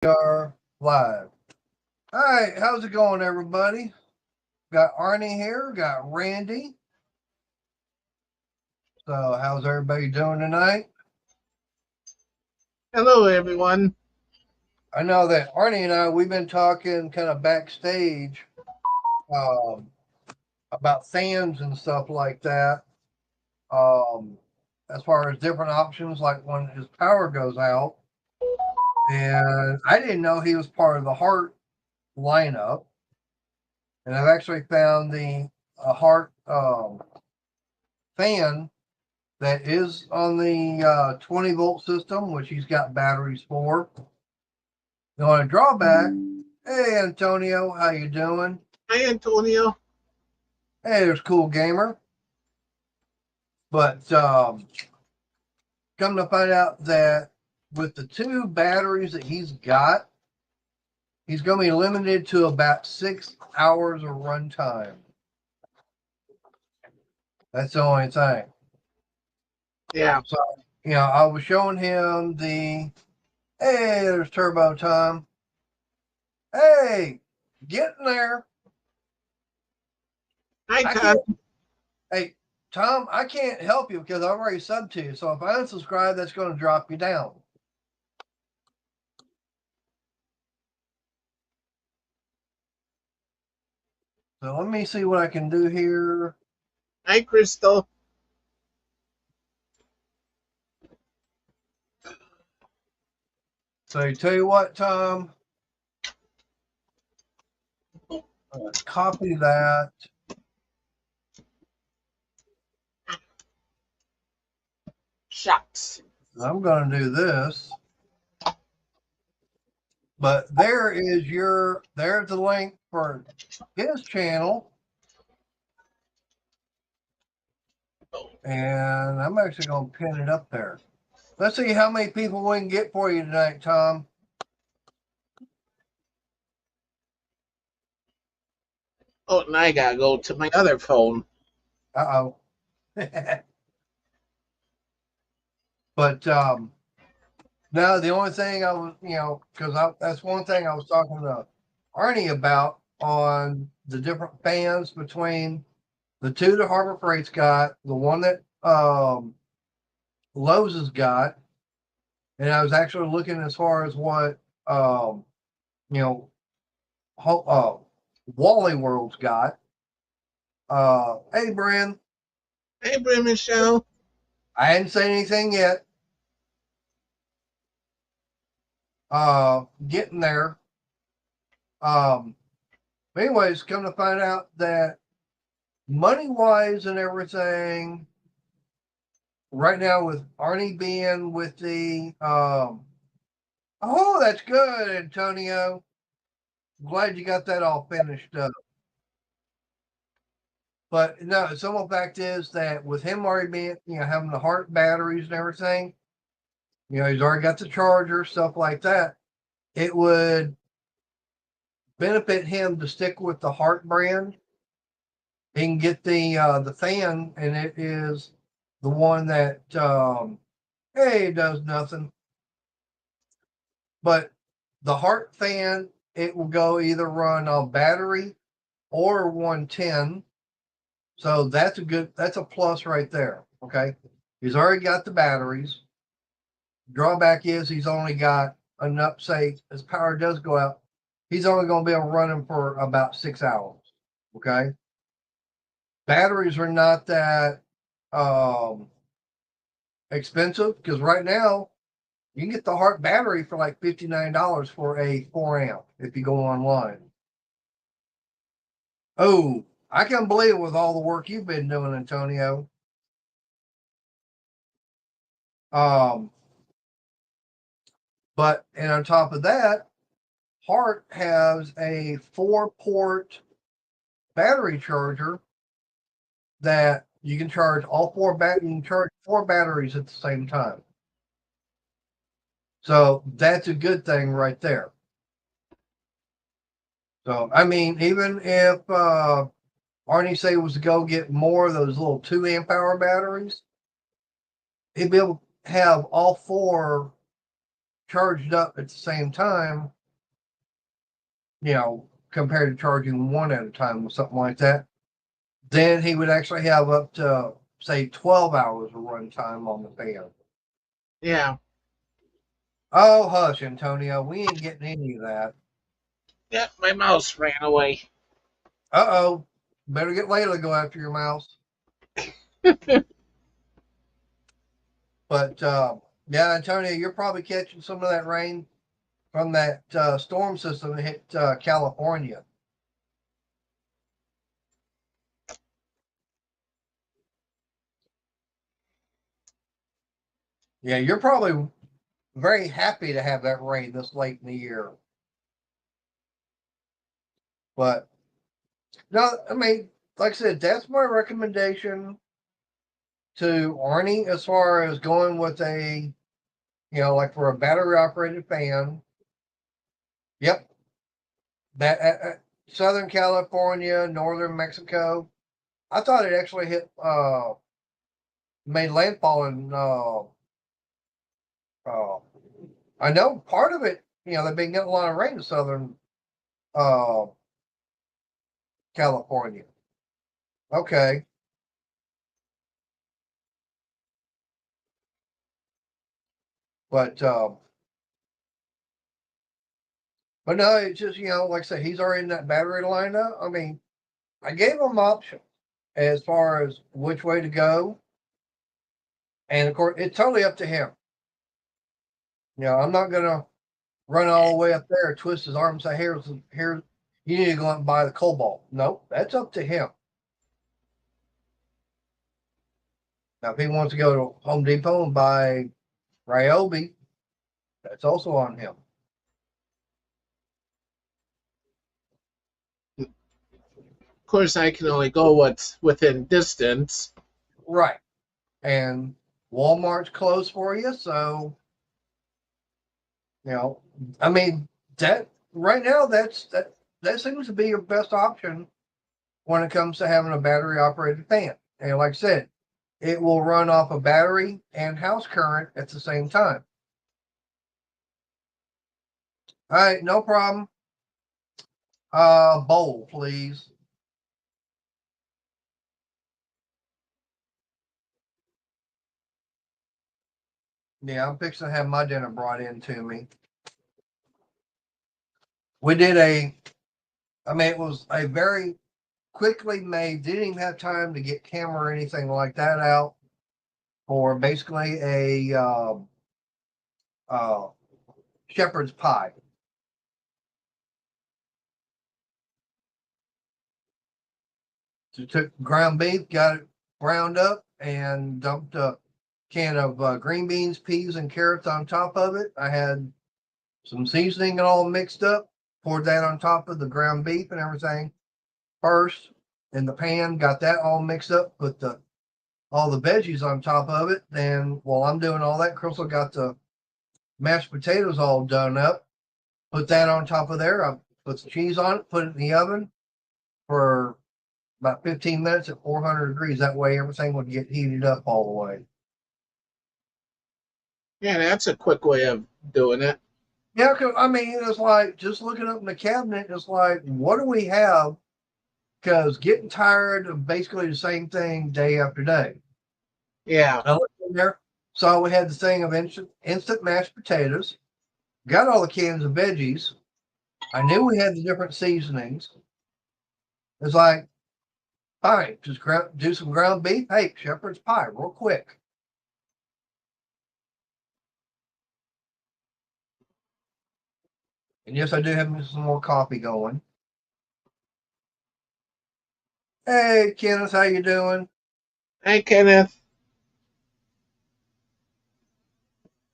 Are live. All right, how's it going, everybody? Got Arnie here, got Randy. So, how's everybody doing tonight? Hello, everyone. I know that Arnie and we've been talking kind of backstage um, about fans and stuff like that. Um, as far as different options, like when his power goes out. And I didn't know he was part of the Heart lineup. And I've actually found the Heart fan that is on the 20-volt system, which he's got batteries for. The only drawback, hey Antonio, how you doing? Hi, Antonio. Hey, there's Cool Gamer. But come to find out that with the two batteries that he's got, he's going to be limited to about 6 hours of runtime. That's the only thing. Yeah. So, I was showing him hey, there's Turbo Time. Hey, get in there. Hi, I Tom. can't. Hey, Tom, I can't help you because I've already subbed to you. So if I unsubscribe, that's going to drop you down. So let me see what I can do here. Hi, Crystal. So you tell you what, Tom, copy that. Shucks. I'm going to do this. But there's the link for his channel. And I'm actually going to pin it up there. Let's see how many people we can get for you tonight, Tom. Oh, and I gotta go to my other phone. Uh-oh. But no, the only thing I was, because that's one thing I was talking to Arnie about on the different fans between the two that Harbor Freight's got, the one that Lowe's has got, and I was actually looking as far as what you know, Wally World's got. Hey, Bryn, Hey, Brim Michelle. I hadn't said anything yet. Getting there. But anyways, come to find out that money wise and everything, right now with Arnie being with the oh, that's good, Antonio. Glad you got that all finished up. But no, the simple fact is that with him already being, having the heart batteries and everything, he's already got the charger, stuff like that. It would benefit him to stick with the Heart brand. He can get the fan, and it is the one that hey, it does nothing. But the Heart fan, it will go either run on battery or 110. So that's a plus right there. Okay. He's already got the batteries. Drawback is he's only got enough, say, his power does go out, he's only going to be able to run him for about 6 hours. Okay. Batteries are not that um, expensive because right now you can get the Heart battery for like $59 for a 4 amp if you go online. Oh, I can't believe it with all the work you've been doing, Antonio. Um, and on top of that, Heart has a 4-port battery charger that you can charge you can charge 4 batteries at the same time. So that's a good thing right there. So I mean, even if Arnie say was to go get more of those little 2 amp hour batteries, he'd be able to have all 4 charged up at the same time, compared to charging one at a time or something like that, then he would actually have up to, say, 12 hours of run time on the fan. Yeah. Oh, hush, Antonio. We ain't getting any of that. Yeah, my mouse ran away. Uh-oh. Better get Layla to go after your mouse. But, yeah, Antonio, you're probably catching some of that rain from that storm system that hit California. Yeah, you're probably very happy to have that rain this late in the year. But no, I mean, like I said, that's my recommendation to Arnie as far as going with a, like for a battery operated fan. Yep, that Southern California, Northern Mexico. I thought it actually made landfall in. I know part of it. They've been getting a lot of rain in Southern uh, California. Okay. But no, it's just like I said, he's already in that battery lineup. I mean, I gave him options as far as which way to go, and of course, it's totally up to him. I'm not gonna run all the way up there, twist his arm, and say, "Here, you need to go out and buy the Cobalt." Nope, that's up to him. Now, if he wants to go to Home Depot and buy Ryobi, that's also on him. Of course, I can only go what's within distance. Right. And Walmart's closed for you, so I mean that right now that seems to be your best option when it comes to having a battery operated fan. And like I said, it will run off a battery and house current at the same time. All right, no problem. Bowl, please. Yeah, I'm fixing to have my dinner brought in to me. We did it was a very quickly made, didn't even have time to get camera or anything like that out for basically a uh, shepherd's pie. So took ground beef, got it browned up, and dumped a can of green beans, peas, and carrots on top of it. I had some seasoning and all mixed up. Poured that on top of the ground beef and everything first in the pan. Got that all mixed up. Put all the veggies on top of it. Then while I'm doing all that, Crystal got the mashed potatoes all done up. Put that on top of there. I put the cheese on it. Put it in the oven for about 15 minutes at 400 degrees. That way everything would get heated up all the way. Yeah, that's a quick way of doing it. Yeah, cause I mean, it's like just looking up in the cabinet, it's like, what do we have? Because getting tired of basically the same thing day after day. Yeah. I looked in there, saw we had the thing of instant mashed potatoes, got all the cans of veggies. I knew we had the different seasonings. It's like, fine, just do some ground beef. Hey, shepherd's pie, real quick. And yes, I do have some more coffee going. Hey, Kenneth, how you doing? Hey, Kenneth.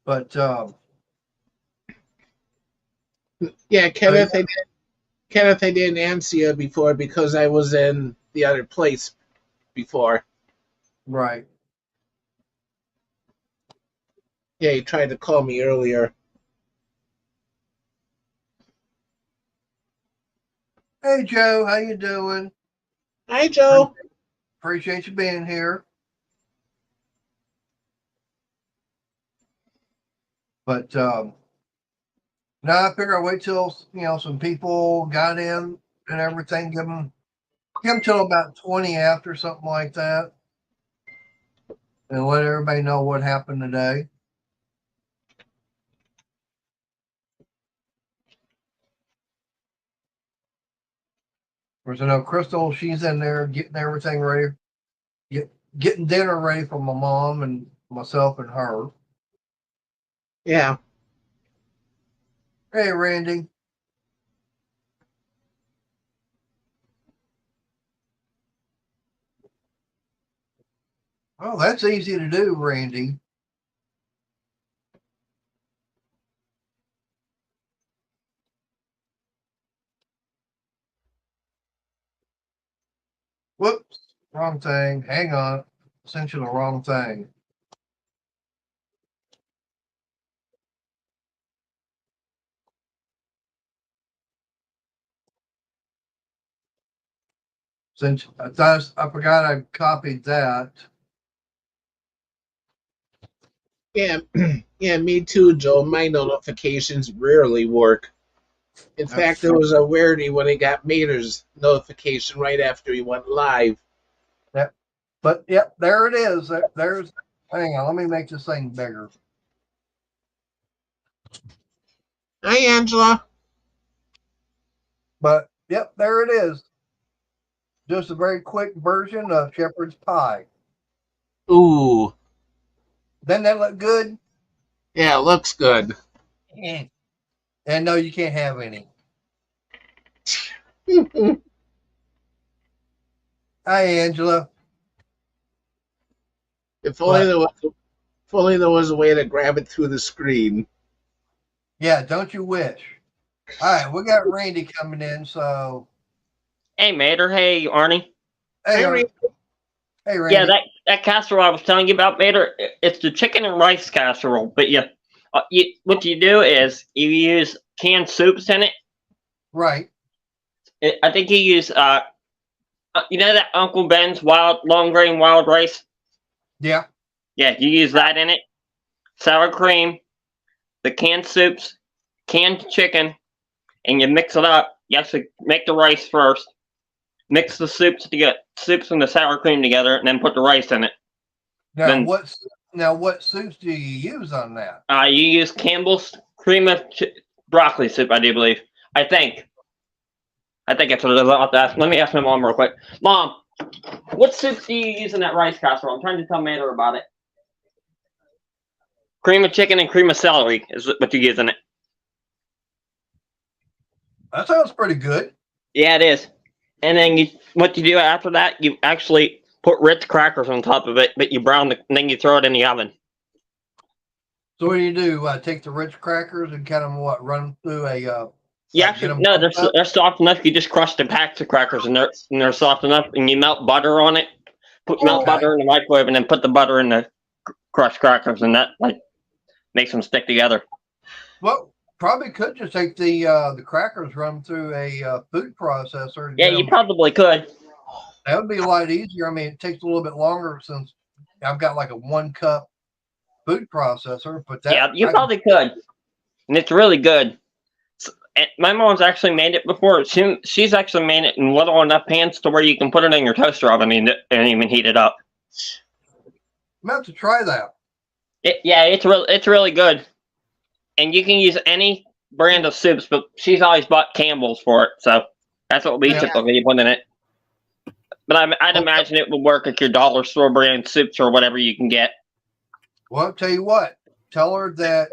But Yeah, yeah, Kenneth, I didn't answer you before because I was in the other place before. right. Yeah, he tried to call me earlier. Hey, Joe, how you doing? Hi, Joe. Appreciate you being here. But Now I figure I'll wait till some people got in and everything. Give them till about 20 after, something like that, and let everybody know what happened today. Because I know Crystal, she's in there getting everything ready, getting dinner ready for my mom and myself and her. Yeah. Hey, Randy. Oh, that's easy to do, Randy. Whoops, wrong thing. Hang on. Sent you the wrong thing. Since I forgot I copied that. Yeah. Yeah, me too, Joe. My notifications rarely work. In fact, there was a rarity when I got Mater's notification right after he went live. Yep. But yep, there it is. There's. Hang on, let me make this thing bigger. Hi, Angela. But yep, there it is. Just a very quick version of shepherd's pie. Ooh. Doesn't that look good? Yeah, it looks good. And no, you can't have any. Hi, Angela. If only there was a way to grab it through the screen. Yeah, don't you wish? All right, we got Randy coming in, so Hey, Mater. Hey, Arnie. hey, Hi, Randy. hey, Randy. Yeah, that casserole I was telling you about, Mater, it's the chicken and rice casserole. But what you do is you use canned soups in it. Right. I think you use you know that Uncle Ben's long grain wild rice. Yeah. Yeah, you use that in it. Sour cream, the canned soups, canned chicken, and you mix it up. You actually make the rice first. Mix the soups and the sour cream together, and then put the rice in it. Now Then- what soups do you use on that? You use Campbell's cream of broccoli soup, I do believe. I think that's what it is. I'll have to ask. Let me ask my mom real quick. Mom, what soup do you use in that rice casserole? I'm trying to tell Mater about it. Cream of chicken and cream of celery is what you use in it. That sounds pretty good. Yeah, it is. And then what you do after that, you actually put Ritz crackers on top of it, but you brown and then you throw it in the oven. So what do you do? Take the Ritz crackers and kind of run through a. They're soft enough. You just crush the packs of crackers, and they're soft enough, and you melt butter on it. Melt butter in the microwave, and then put the butter in the crushed crackers, and that makes them stick together. Well, probably could just take the crackers, run through a food processor. Yeah, you probably could. That would be a lot easier. I mean, it takes a little bit longer since I've got like a 1 cup food processor. But you probably could, and it's really good. And my mom's actually made it before. She's actually made it in little enough pans to where you can put it in your toaster oven and even heat it up. I'm about to try that. It's really good, and you can use any brand of soups, but she's always bought Campbell's for it, so that's what we typically put in it. But I'd imagine it would work at your dollar store brand soups or whatever you can get. Well, I'll tell you what. Tell her that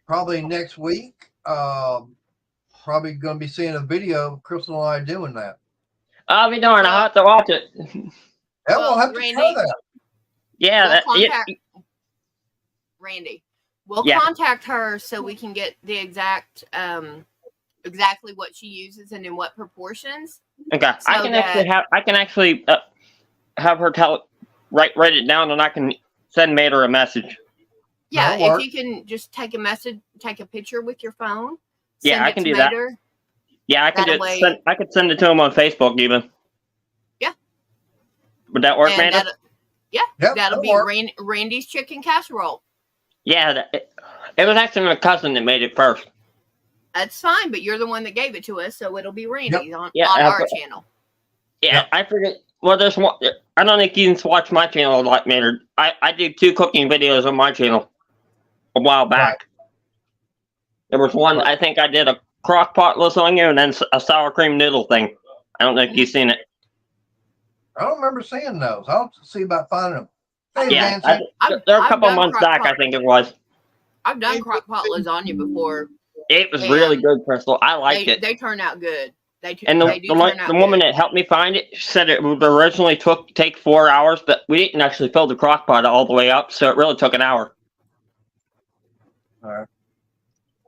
probably next week. Probably going to be seeing a video of Crystal and I doing that. I'll be darned. I'll have to watch it. Yeah, we'll have to try that. Yeah, Randy. We'll contact her so we can get the exactly what she uses and in what proportions. Okay, So I can actually have her write it down, and I can send Mater a message. Yeah, if you can just take a picture with your phone. Yeah, I can do that. Yeah, I can do it. I could send it to him on Facebook even. Yeah. Would that work, Mater? That'll be Randy's chicken casserole. Yeah, It was actually my cousin that made it first. That's fine, but you're the one that gave it to us, so it'll be Randy's on Yeah, our channel. Yeah, Yep. I forget. Well, there's one. I don't think you can watch my channel a lot, Maynard. I did 2 cooking videos on my channel a while back. There was one, Right. I think I did a crock pot lasagna and then a sour cream noodle thing. I don't know if you've seen it. I don't remember seeing those. I'll see about finding them. Hey, Yeah, Nancy. they're a I've couple done months crock back, pot. I think it was. I've done crock pot lasagna before. It was And really good, Crystal. I liked it. They turn out good. And the woman that helped me find it said it would originally take 4 hours, but we didn't actually fill the crock pot all the way up, so it really took an hour. All right.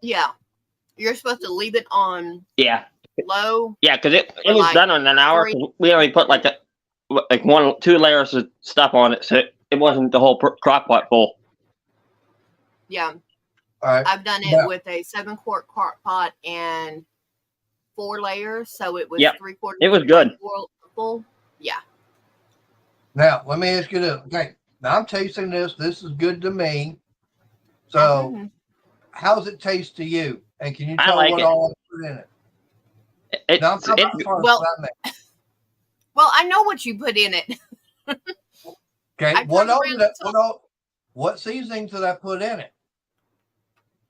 Yeah, you're supposed to leave it on Yeah, low. yeah, because it For was like done in an hour. 'Cause we only put like 2 layers of stuff on it, so it wasn't the whole crock pot full. Yeah, All right. I've done it Yeah. with a 7-quart crock pot and 4 layers, so it was Yep. 3/4. It was good. Full. Yeah. Now, let me ask you this. Okay. Now, I'm tasting this. This is good to me. So, Mhm. how does it taste to you? And can you I tell like what it. all I put in it? Now, I'm talking about sauce, well- not me. Well, I know what you put in it. Okay. I What turned all around did I, and what seasonings did I put in it?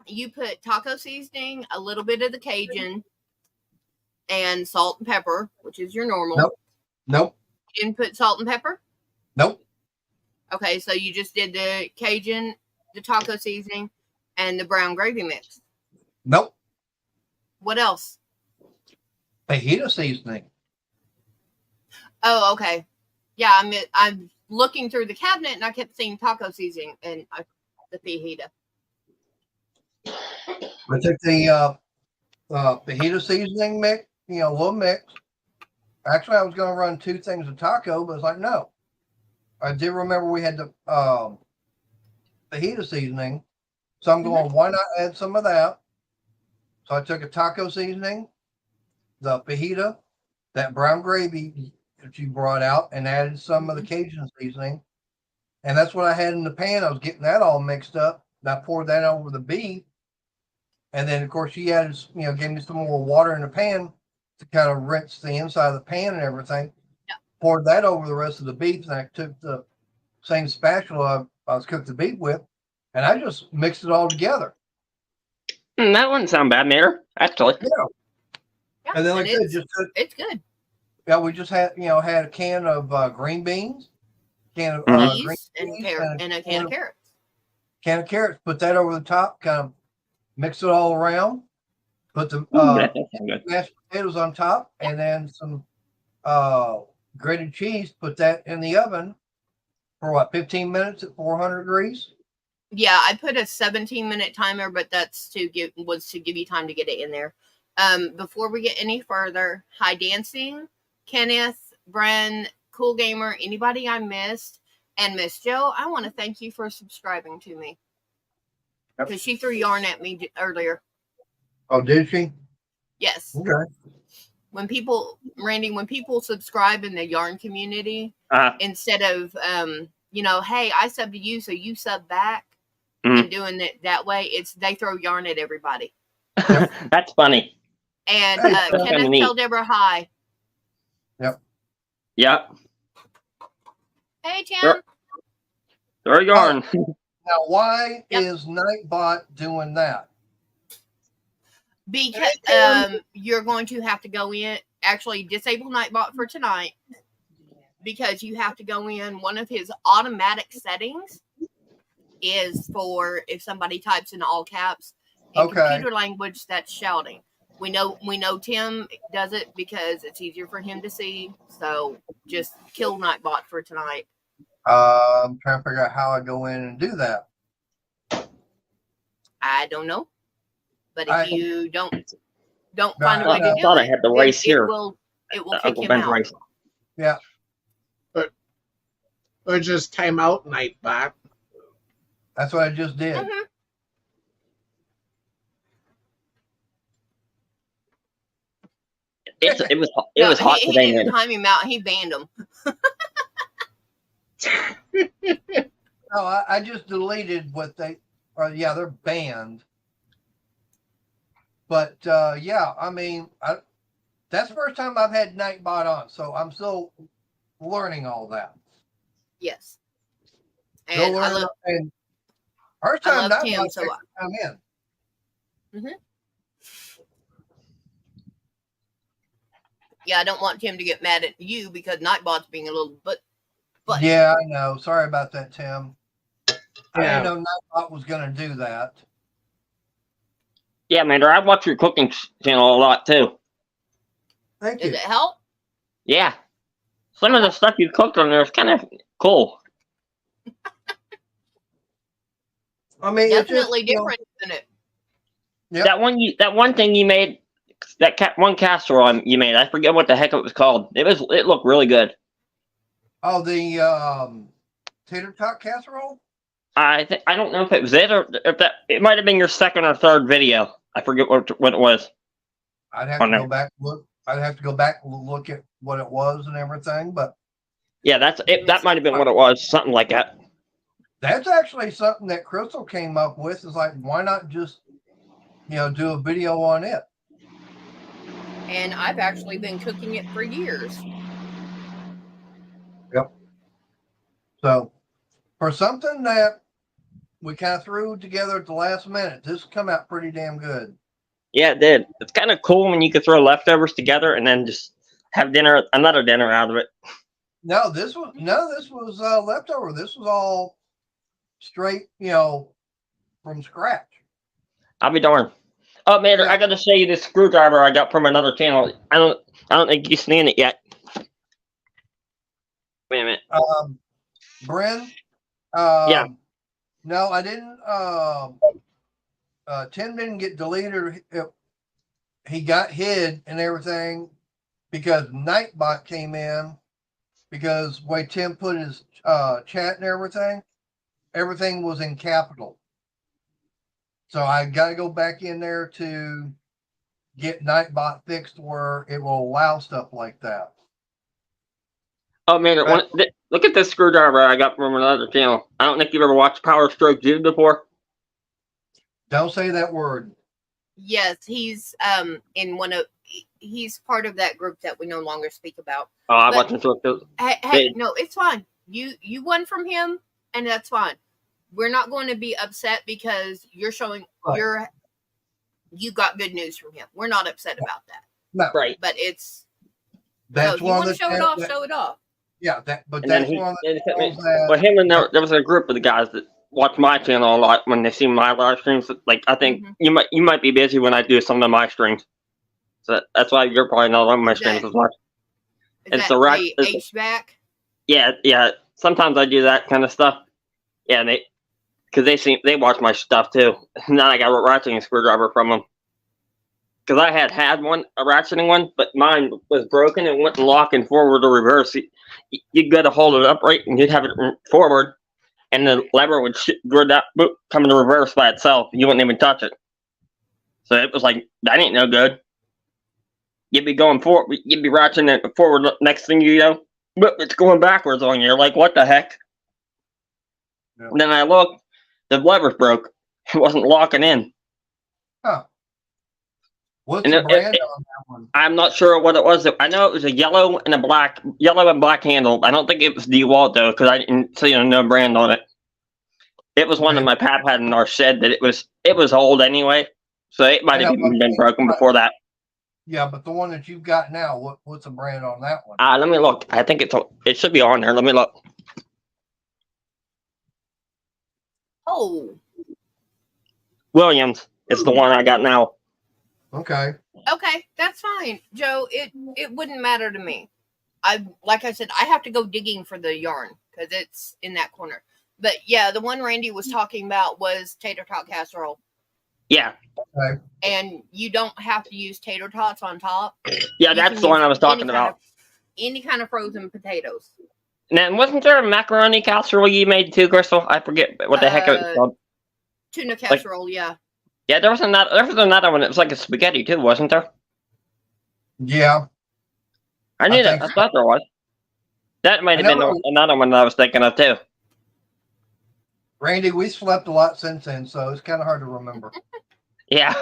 You put taco seasoning, a little bit of the Cajun, and salt and pepper, which is your normal. Nope. Nope. You didn't put salt and pepper? Nope. Okay, so you just did the Cajun, the taco seasoning, and the brown gravy mix. Nope. What else? Fajita seasoning. Oh, okay. Yeah, I'm looking through the cabinet and I kept seeing taco seasoning and the fajita. I took the fajita seasoning mix, a little mix. Actually, I was going to run 2 things of taco, but it's like, no. I did remember we had the fajita seasoning. So I'm going, why not add some of that? So I took a taco seasoning, the fajita, that brown gravy that you brought out, and added some of the Cajun seasoning. And that's what I had in the pan. I was getting that all mixed up. And I poured that over the beef. And then, of course, she added, gave me some more water in the pan to kind of rinse the inside of the pan and everything. Yeah. Poured that over the rest of the beef. And I took the same spatula I was cooking the beef with, and I just mixed it all together. That wouldn't sound bad, Mayor. Actually. Yeah. Yeah, And then, like I said, it's good. Yeah, we just had, had a can of green beans, can of Mhm. green Peas and peas, and a can of carrots. can of carrots. Put that over the top, kind of mix it all around. Put the That does sound good. mashed potatoes on top, and then some grated cheese. Put that in the oven for 15 minutes at 400 degrees. Yeah, I put a 17-minute timer, but that's to give you time to get it in there. Before we get any further, High Dancing, Kenneth, Bren, Cool Gamer, anybody I missed, and Miss Joe, I want to thank you for subscribing to me. Yep. Because she threw yarn at me earlier. Oh, did she? Yes. Okay. When people subscribe in the yarn community, instead of, hey, I sub to you, so you sub back, and doing it that way, they throw yarn at everybody. That's funny. And Hey, Kenneth, tell Deborah hi. Yep. Hey, Tim. Sure. Throw yarn. Now, why Yep. is Nightbot doing that? Because you're going to have to go in, actually disable Nightbot for tonight, because you have to go in. One of his automatic settings is for if somebody types in all caps in Okay. computer language, that's shouting. We know Tim does it because it's easier for him to see. So just kill Nightbot for tonight. I'm trying to figure out how I go in and do that. I don't know, but if I- you don't No, find a way I to do thought I it, had the race here. It will kick Uncle him Ben's out. race. Or just time out Nightbot. That's what I just did. Mhm. It was No, hot he today, didn't man. time him out. He banned him. No, I just deleted what they yeah, they're banned. But yeah, I mean, that's the first time I've had Nightbot on, so I'm still learning all that. Yes. Still And I learning, love and first I time love Tim, Nightbot's so actually come in. yeah, I don't want Tim to get mad at you because Nightbot's being a little but Yeah, I know. Sorry about that, Tim. I Yeah. didn't know Nightbot was going to do that. Yeah, Mander, I watch your cooking channel a lot too. Thank does you. it help? Yeah. Some of the stuff you cooked on there is kind of cool. I mean, it's just, Definitely different, isn't it? Yep. That one thing you made, one casserole you made, I forget what the heck it was called. It looked really good. Oh, the tater tot casserole? I don't know if it was it or if it might have been your second or third video. I forget what it was. I'd have Oh, to no. go back look. I'd have to go back and look at what it was and everything. But Yeah, that might have been what it was, something like that. that's actually something that Crystal came up with. Is like, why not just do a video on it? And I've actually been cooking it for years. Yep. So for something that we kind of threw together at the last minute, this come out pretty damn good. Yeah, it did. It's kind of cool when you could throw leftovers together and then just have another dinner out of it. No, this was leftover. This was all straight, from scratch. I'll be darned. Oh, Mander, Yeah. I got to show you this screwdriver I got from another channel. I don't think you've seen it yet. Wait a minute. Bryn. Yeah. No, I didn't. Tim didn't get deleted. He got hid and everything because Nightbot came in because the way Tim put his chat and everything was in capital. So I got to go back in there to get Nightbot fixed where it will allow stuff like that. Oh, Mander, look at this screwdriver I got from another channel. I don't think you've ever watched Power Stroke Dude before. Don't say that word. Yes, he's he's part of that group that we no longer speak about. Oh, I But- watched those. Hey, no, it's fine. You won from him, and that's fine. We're not going to be upset because you're showing Right. you got good news from him. We're not upset about that. No, Right. But it's that's you one want of to the show it channels off, that- show it off. Yeah, And then that's one of the channels that. Well, him and there was a group of the guys that watch my channel a lot when they see my live streams. Like, I think Mhm. you might be busy when I do some of my streams, so that's why you're probably not on my streams as much. Is It's that the right- the it's- HVAC? Yeah. Sometimes I do that kind of stuff. Yeah, because they watch my stuff too. And then I got a ratcheting screwdriver from them. Because I had a ratcheting one, but mine was broken and wouldn't lock in forward or reverse. You'd got to hold it upright and you'd have it forward, and the lever would come into reverse by itself. You wouldn't even touch it. So it was like, that ain't no good. You'd be going forward, you'd be ratcheting it forward. Next thing you know, it's going backwards on you. You're like, what the heck? Yeah. And then I looked, the lever broke. It wasn't locking in. Huh. What's And the it- brand it- on that one? I'm not sure what it was. I know it was a yellow and black handle. I don't think it was DeWalt though, because I didn't see no brand on it. It was one that Okay. my pap had in our shed that it was old anyway, so it might have I know, even been broken before that. Yeah, but the one that you've got now, what's the brand on that one? Let me look. I think it should be on there. Let me look. Oh, Williams is the one I got now. Okay. okay, that's fine, Joe. It wouldn't matter to me. Like I said, I have to go digging for the yarn because it's in that corner. But yeah, the one Randy was talking about was tater tot casserole, Yeah, and you don't have to use tater tots on top. yeah, You that's can the one use I was talking any kind about. of- any kind of frozen potatoes. And then wasn't there a macaroni casserole you made too, Crystal? I forget what the heck it was called. Tuna casserole, yeah. Yeah, there was another one. It was like a spaghetti too, wasn't there? Yeah. I knew that. think I so. thought there was. That might have I been know- another one that I was thinking of too. Randy, we slept a lot since then, so it's kind of hard to remember. Yeah,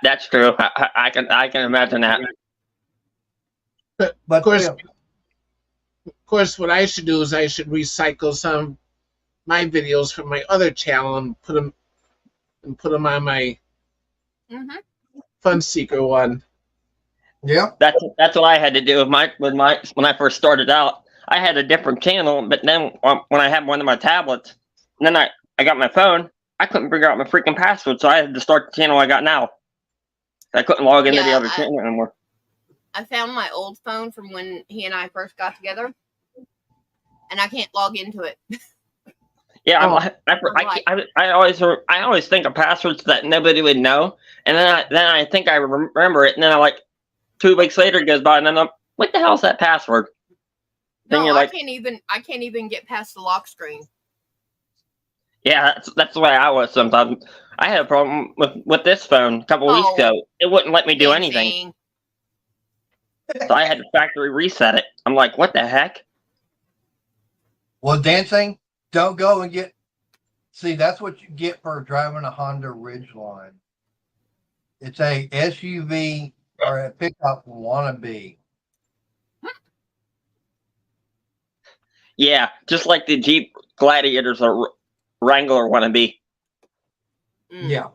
that's true. I can imagine that. But Of course, yeah, Of course, what I should do is I should recycle some of my videos from my other channel and put them on my Mm-hmm. Fun Seeker one. yeah, That's what I had to do with my when I first started out. I had a different channel, but then when I had one of my tablets, and then I got my phone, I couldn't figure out my freaking password, so I had to start the channel I got now. I couldn't log into the Yeah, other channel anymore. I found my old phone from when he and I first got together, and I can't log into it. Yeah, Oh. I always think of passwords that nobody would know, and then I think I remember it, and then 2 weeks later it goes by, and then I'm, what the hell's that password? Then No, you're I like, can't even get past the lock screen. yeah, that's the way I was sometimes. I had a problem with this phone a couple weeks Oh. ago. It wouldn't let me do anything, Anything. so I had to factory reset it. I'm like, what the heck? well, dancing, don't go and get. See, that's what you get for driving a Honda Ridgeline. It's a SUV or a pickup wannabe. Yeah, just like the Jeep Gladiators or Wrangler want to be. Mm. Yeah.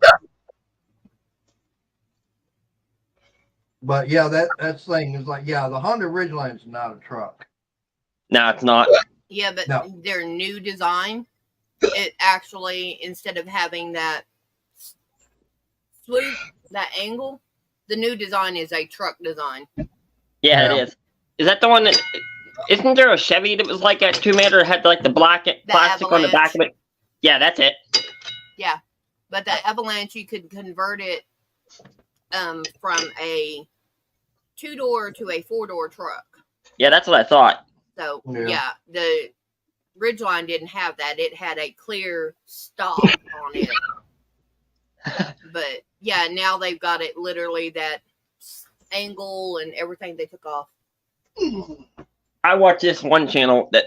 But yeah, that's the thing is like, yeah, the Honda Ridgeline is not a truck. No, it's not. Yeah, but No. their new design, it actually, instead of having that swoop, that angle, the new design is a truck design. Yeah, Yeah. it is. Is that the one that? Isn't there a Chevy that was like a 2-meter, had like the black plastic on the back of it? Yeah, that's it. But the Avalanche, you could convert it from a 2-door to a 4-door truck. Yeah, that's what I thought. So Yeah. yeah, the Ridgeline didn't have that. It had a clear stop on it. But yeah, now they've got it literally that angle and everything they took off. I watch this one channel that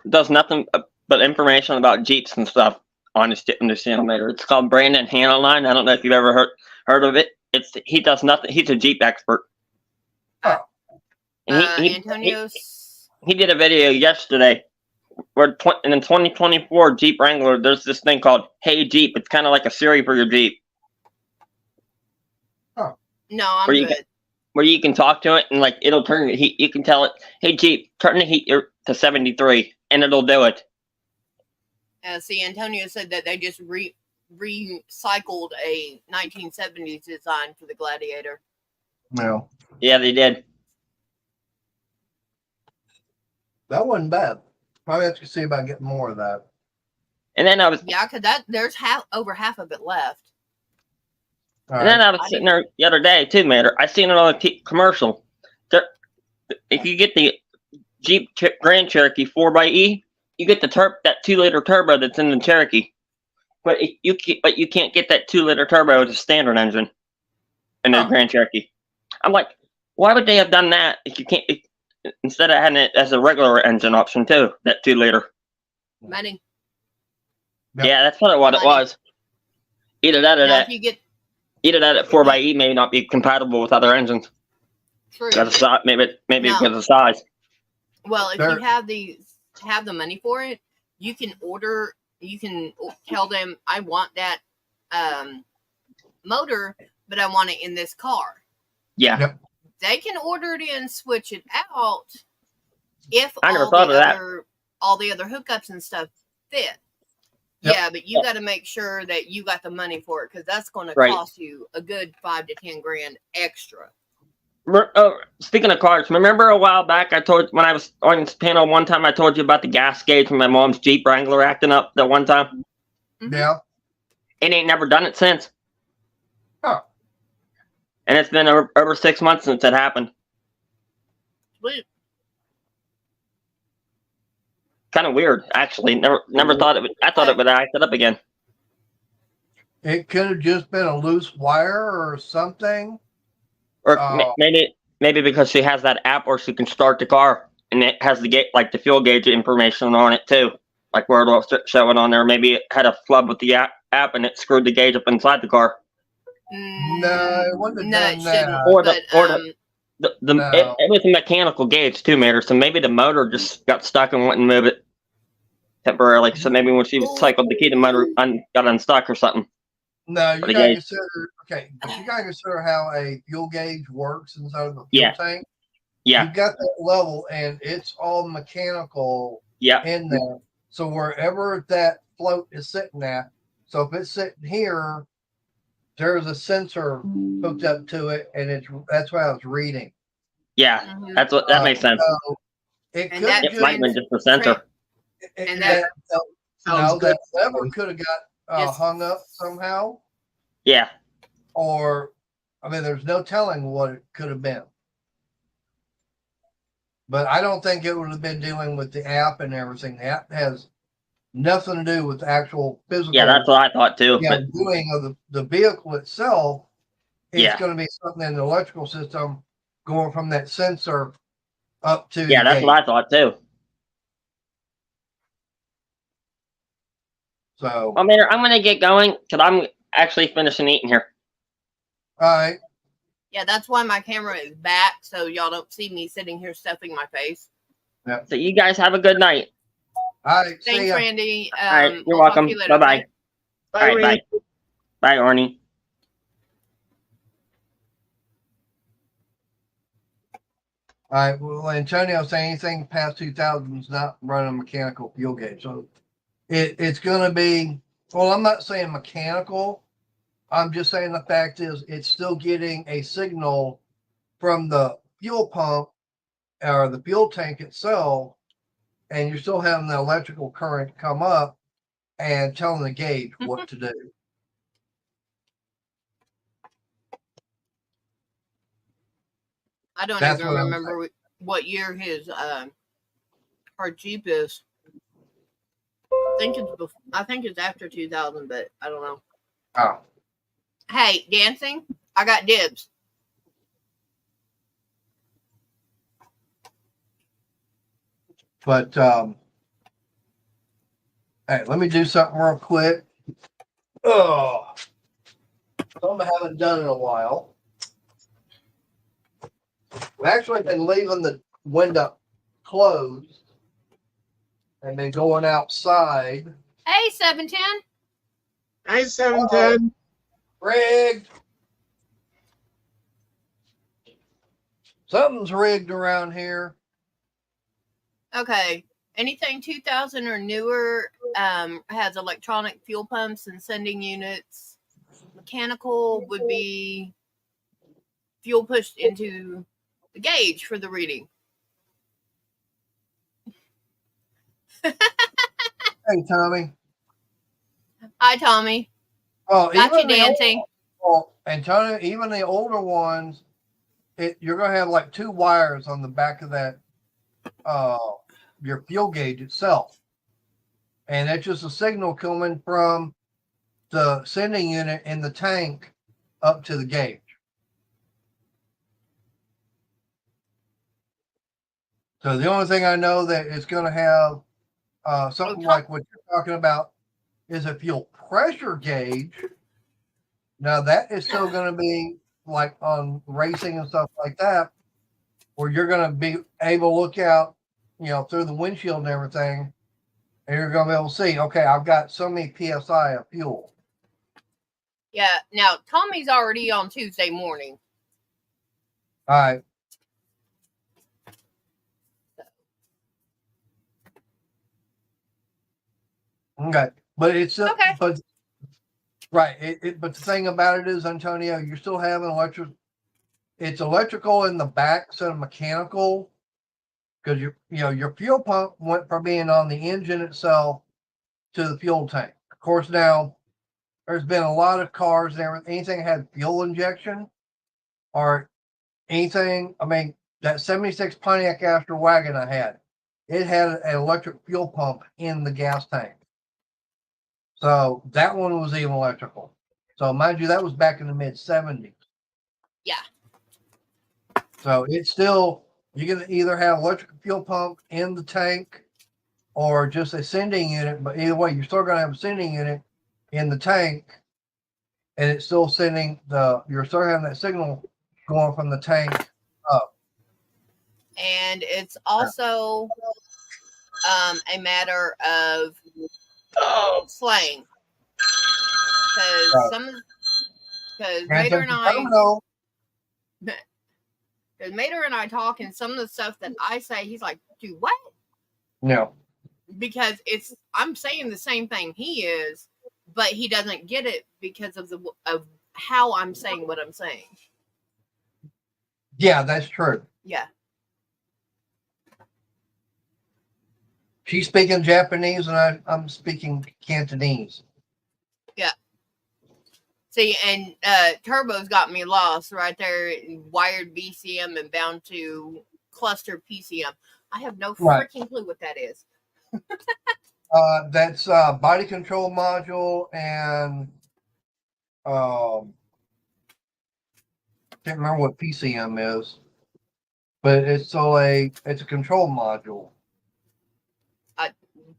does nothing but information about Jeeps and stuff on this channel later. It's called Brandon Hannline. I don't know if you've ever heard of it. He does nothing. He's a Jeep expert. Oh. And Antonio's. he did a video yesterday where in the 2024 Jeep Wrangler, there's this thing called Hey Jeep. It's kind of like a Siri for your Jeep, No, I'm Where you good. where you can talk to it and it'll turn the heat. You can tell it, hey Jeep, turn the heat to 73, and it'll do it. See, Antonio said that they just recycled a 1970s design for the Gladiator. No, Yeah, they did. that wasn't bad. Probably have to see about getting more of that. And then I was Yeah, because there's over half of it left. All And then right. I was sitting there the other day too, Mater. I seen it on a commercial. If you get the Jeep Grand Cherokee 4xe, you get that 2-liter turbo that's in the Cherokee, but you can't get that 2-liter turbo with a standard engine in the Huh. Grand Cherokee. I'm like, why would they have done that if you can't instead of having it as a regular engine option too? That 2-liter. Money. Yep. Yeah, that's what it was. Either that or Now, that. if you get That 4xe may not be compatible with other engines. true. Because of size, maybe No. because of size. Well, if There- you have the money for it, you can order. You can tell them, I want that motor, but I want it in this car. Yeah. Yep. They can order it and switch it out if I never thought of that. all the other hookups and stuff fit. Yep. Yeah, but you got to make sure that you got the money for it because that's going to Right. cost you a good $5 to $10 extra. Speaking of cars, remember a while back when I was on this panel one time I told you about the gas gauge from my mom's Jeep Wrangler acting up that one time? Mhm. Yeah. It ain't never done it since. Huh. And it's been over 6 months since it happened. Sweet. Kind of weird, actually. Never thought it would. I thought it would act it up again. It could have just been a loose wire or something. Or Oh. maybe because she has that app where she can start the car and it has the fuel gauge information on it too. like where it'll show it on there. Maybe it had a flub with the app and it screwed the gauge up inside the car. No, it wouldn't have No, done it that. shouldn't. Or But No. it was a mechanical gauge too, Mater. So maybe the motor just got stuck and wouldn't move it temporarily. So maybe when she cycled the key, the motor got unstuck or something. No, you For the gotta gauge. consider but you gotta consider how a fuel gauge works inside of a fuel Yeah. tank. Yeah, You've got that level, and it's all mechanical yeah, in there. So wherever that float is sitting at, so if it's sitting here, there's a sensor hooked up to it, and that's why I was reading. yeah. Mhm. That makes sense. So it And could that It might have been just a sensor. and that Sounds good. lever could have got Just- hung up somehow, Yeah, or I mean, there's no telling what it could have been. But I don't think it would have been dealing with the app and everything. The app has nothing to do with the actual physical. yeah. That's what I thought too. But doing of the vehicle itself. It's Yeah. going to be something in the electrical system going from that sensor up to yeah, the that's gate. what I thought too. So, Well, Mater, I'm gonna get going because I'm actually finishing eating here. all right. Yeah, that's why my camera is back, so y'all don't see me sitting here stuffing my face. So you guys have a good night. All right. See Thanks, ya. Randy. All right, you're We'll talk to welcome. you later, Bye bye. okay? All right, Randy. bye. Bye, Arnie. All right. Well, Antonio saying anything past 2000 is not running a mechanical fuel gauge. So it's going to be, well, I'm not saying mechanical. I'm just saying the fact is it's still getting a signal from the fuel pump or the fuel tank itself, and you're still having the electrical current come up and telling the gauge what to do. I don't That's even what I'm remember what year his our Jeep is. I think it's after 2000, but I don't know. Oh, Hey, dancing! I got dibs. but hey, let me do something real quick. Oh, something I haven't done in a while. I've actually been leaving the window closed and been going outside. Hey, 710. Hi, 710. Rigged. Something's rigged around here. Okay. Anything 2000 or newer has electronic fuel pumps and sending units. Mechanical would be fuel pushed into the gauge for the reading. Hey, Tommy. Hi, Tommy. Oh, Got you even the dancing. Antonio, even the older ones, you're gonna have like two wires on the back of that your fuel gauge itself. And it's just a signal coming from the sending unit in the tank up to the gauge. So the only thing I know that it's going to have something like what you're talking about is a fuel pressure gauge. Now that is still going to be like on racing and stuff like that, where you're going to be able to look out, through the windshield and everything, and you're going to be able to see, okay, I've got so many PSI of fuel. Yeah. Now, Tommy's already on Tuesday morning. All right. Okay. But it's Okay. but right. But the thing about it is, Antonio, you're still having it's electrical in the back instead of mechanical, because your fuel pump went from being on the engine itself to the fuel tank. Of course, now there's been a lot of cars and everything. Anything had fuel injection or anything. I mean, that 76 Pontiac Astra wagon I had, it had an electric fuel pump in the gas tank. So that one was even electrical. So mind you, that was back in the mid 70s. Yeah. So it's still, you can either have electric fuel pump in the tank or just a sending unit. But either way, you're still going to have a sending unit in the tank, and it's still sending you're still having that signal going from the tank up. And it's also a matter of Oh, slang. Because Right. because And Mater so and the I, terminal, because Mater and I talk, and some of the stuff that I say, he's like, "Do what?" no, Because I'm saying the same thing he is, but he doesn't get it because of how I'm saying what I'm saying. yeah, that's true. Yeah. She's speaking Japanese, and I'm speaking Cantonese. See, and Turbo's got me lost right there. Wired BCM and bound to cluster PCM. I have no Right. freaking clue what that is. That's body control module and can't remember what PCM is, but it's a control module.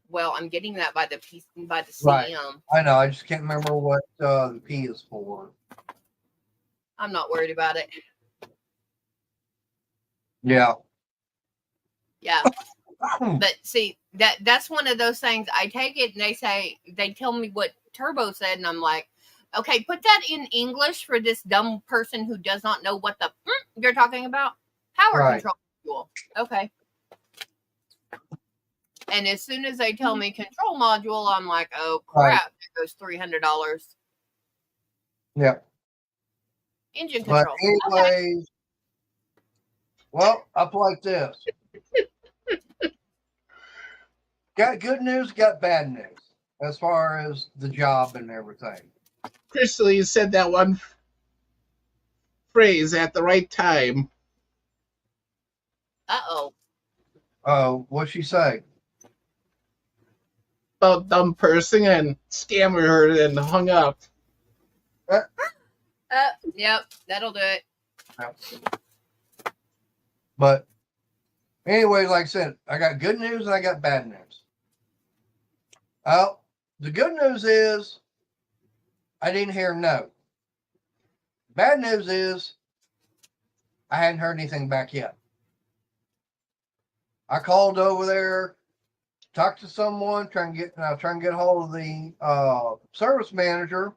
Well, I'm getting that by the CM. Right. I know. I just can't remember what the P is for. I'm not worried about it. Yeah. Yeah. But see, that's one of those things. I take it and they tell me what Turbo said, and I'm like, okay, put that in English for this dumb person who does not know what the you're talking about. Power Right. control module. Okay. And as soon as they tell me control module, I'm like, oh crap, Right. there goes $300. Yeah. Engine But control. anyways, well, up like this. Got good news, got bad news as far as the job and everything. Crystal, you said that one phrase at the right time. Uh-oh. What'd she say? About dumb person and scammer her and hung up. Yep, that'll do it. But anyway, like I said, I got good news and I got bad news. The good news is I didn't hear no. Bad news is I hadn't heard anything back yet. I called over there, talked to someone, trying to get a hold of the service manager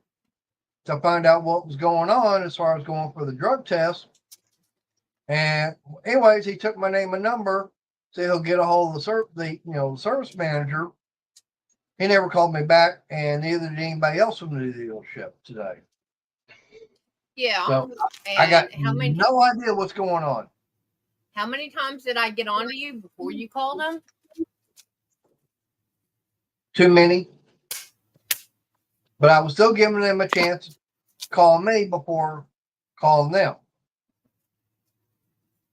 to find out what was going on as far as going for the drug test. And anyways, he took my name and number, said he'll get a hold of the service manager. He never called me back, and neither did anybody else from the dealership today. Yeah. So and I got no idea what's going on. How many times did I get on to you before you called him? Too many. But I was still giving them a chance to call me before calling them.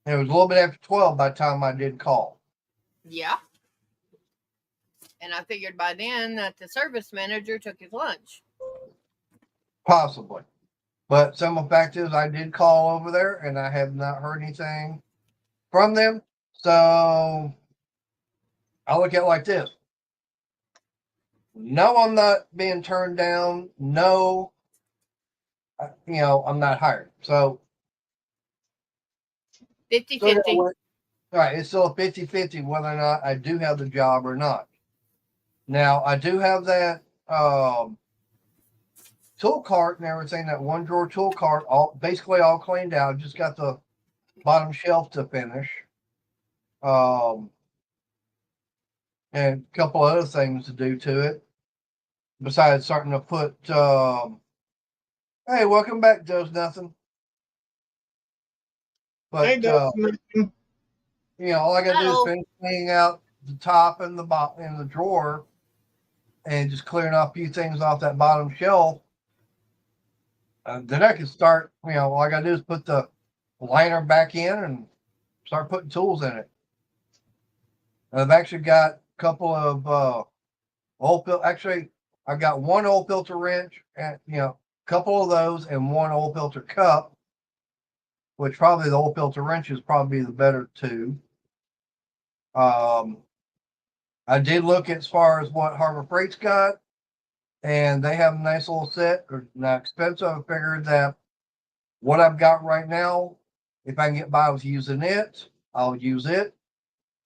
And it was a little bit after 12 by the time I did call. Yeah. And I figured by then that the service manager took his lunch. Possibly. But some fact is I did call over there and I have not heard anything from them. So I look at it like this. No, I'm not being turned down. No, I'm not hired. So 50-50. Right, it's still a 50-50 whether or not I do have the job or not. Now, I do have that tool cart and everything, that one drawer tool cart, basically all cleaned out. Just got the bottom shelf to finish. And a couple other things to do to it. Besides starting to put, hey, welcome back, Does Nothing. But, all I got to do is finish cleaning out the top and the bottom and the drawer and just clearing off a few things off that bottom shelf. Then I can start, all I got to do is put the liner back in and start putting tools in it. I've actually got a couple of oil filter. Actually, I've got one oil filter wrench and, a couple of those and one oil filter cup, which probably the oil filter wrench is probably the better two. I I did look as far as what Harbor Freight's got, and they have a nice little set. They're not expensive. I figured that what I've got right now, if I can get by with using it, I'll use it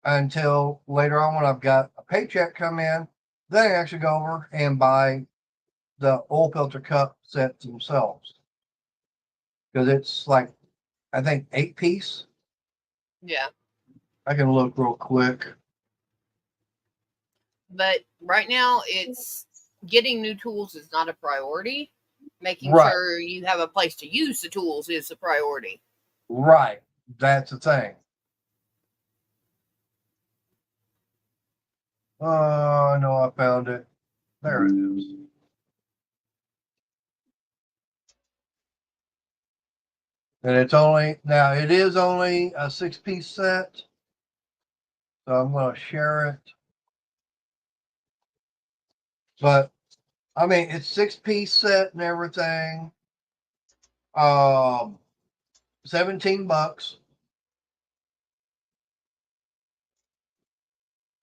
until later on when I've got a paycheck come in. Then I actually go over and buy the oil filter cup sets themselves. Because it's like, I think 8-piece. Yeah. I can look real quick. But right now, it's getting new tools is not a priority. Making Right. sure you have a place to use the tools is the priority. Right. That's the thing. I know I found it. There it is. And it's only, now it is only a 6-piece set. So I'm going to share it. But I mean, it's 6-piece set and everything. $17.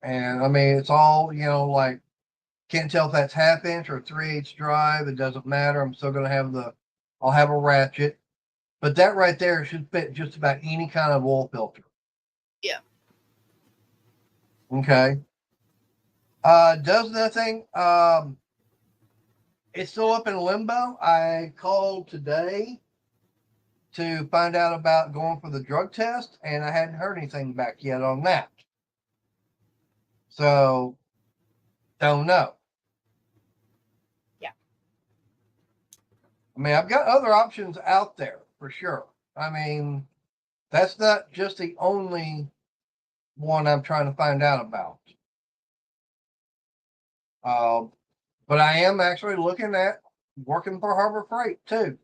And I mean, it's all, like, can't tell if that's 1/2 inch or 3/8 drive. It doesn't matter. I'm still going to have I'll have a ratchet. But that right there should fit just about any kind of oil filter. Yeah. Okay. Does nothing. It's still up in limbo. I called today to find out about going for the drug test, and I hadn't heard anything back yet on that. So, don't know. Yeah. I mean, I've got other options out there for sure. I mean, that's not just the only one I'm trying to find out about. But I am actually looking at working for Harbor Freight too.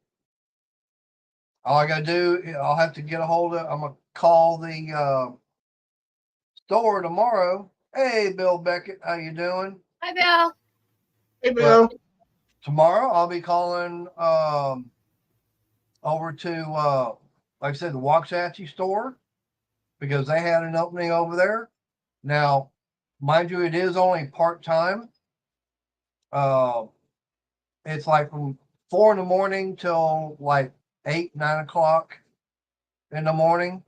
All I gotta do, I'll have to get a hold of. I'm gonna call the store tomorrow. Hey, Bill Beckett, how you doing? Hi, Bill. Hey, Bill. Tomorrow I'll be calling over to like I said, the Waxahachie store because they had an opening over there. Now, mind you, it is only part-time. It's like from 4 in the morning till like 8, 9 o'clock in the morning.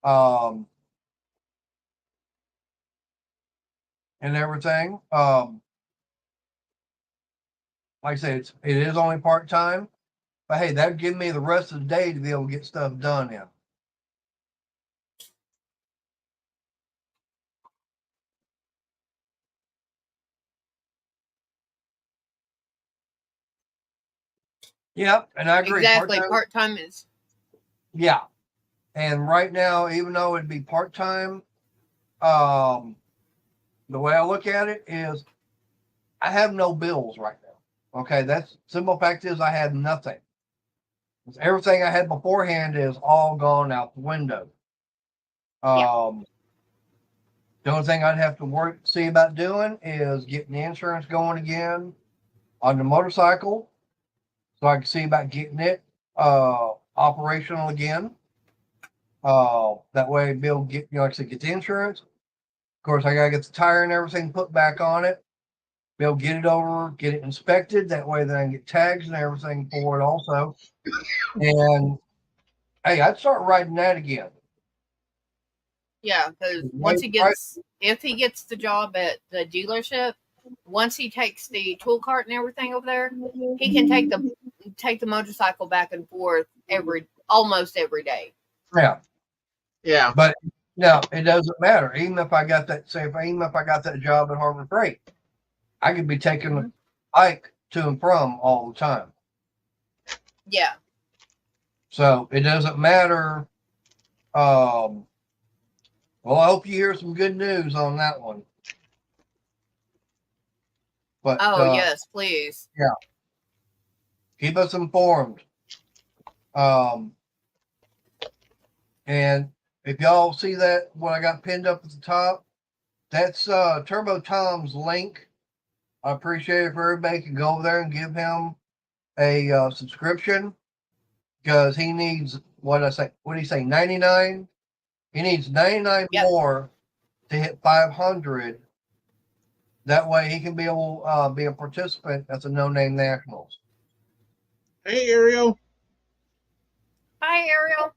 And everything. Like I said, it is only part-time. But hey, that'd give me the rest of the day to be able to get stuff done in. Yep, and I agree. Exactly. Part-time, Part-time is. yeah. And right now, even though it'd be part-time, the way I look at it is I have no bills right now. Okay, that's simple fact is I have nothing. Everything I had beforehand is all gone out the window. The only thing I'd have to see about doing is getting the insurance going again on the motorcycle, so I can see about getting it operational again. That way, be able to get, like I said, get the insurance. Of course, I gotta get the tire and everything put back on it. Be able to get it over, get it inspected. That way, then I can get tags and everything for it also. And hey, I'd start riding that again. Yeah, because once he gets, if he gets the job at the dealership, once he takes the tool cart and everything over there, he can take the motorcycle back and forth almost every day. Yeah. Yeah. But no, it doesn't matter. Even if I got that, even if I got that job at Harbor Freight, I could be taking the bike to and from all the time. Yeah. So it doesn't matter. Well, I hope you hear some good news on that one. But yes, please. Yeah. Keep us informed. And if y'all see that, what I got pinned up at the top, that's Turbo Tom's link. I appreciate it if everybody can go over there and give him a subscription because he needs, what do you say, 99? He needs 99 more to hit 500 That way he can be able be a participant at the No Name Nationals. Hey, Ariel. Hi, Ariel.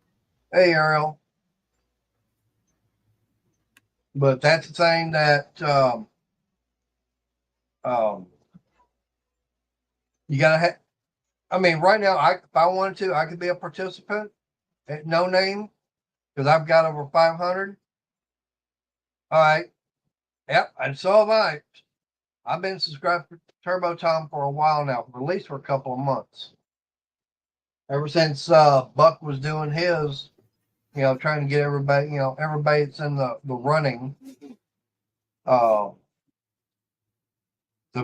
Hey, Ariel. But that's the thing that you gotta have. I mean, right now, if I wanted to, I could be a participant at No Name because I've got over 500. All right. Yep, and so have I. I've been subscribed to Turbo Tom for a while now, at least for a couple of months. Ever since Buck was doing his, trying to get everybody, everybody that's in the running. So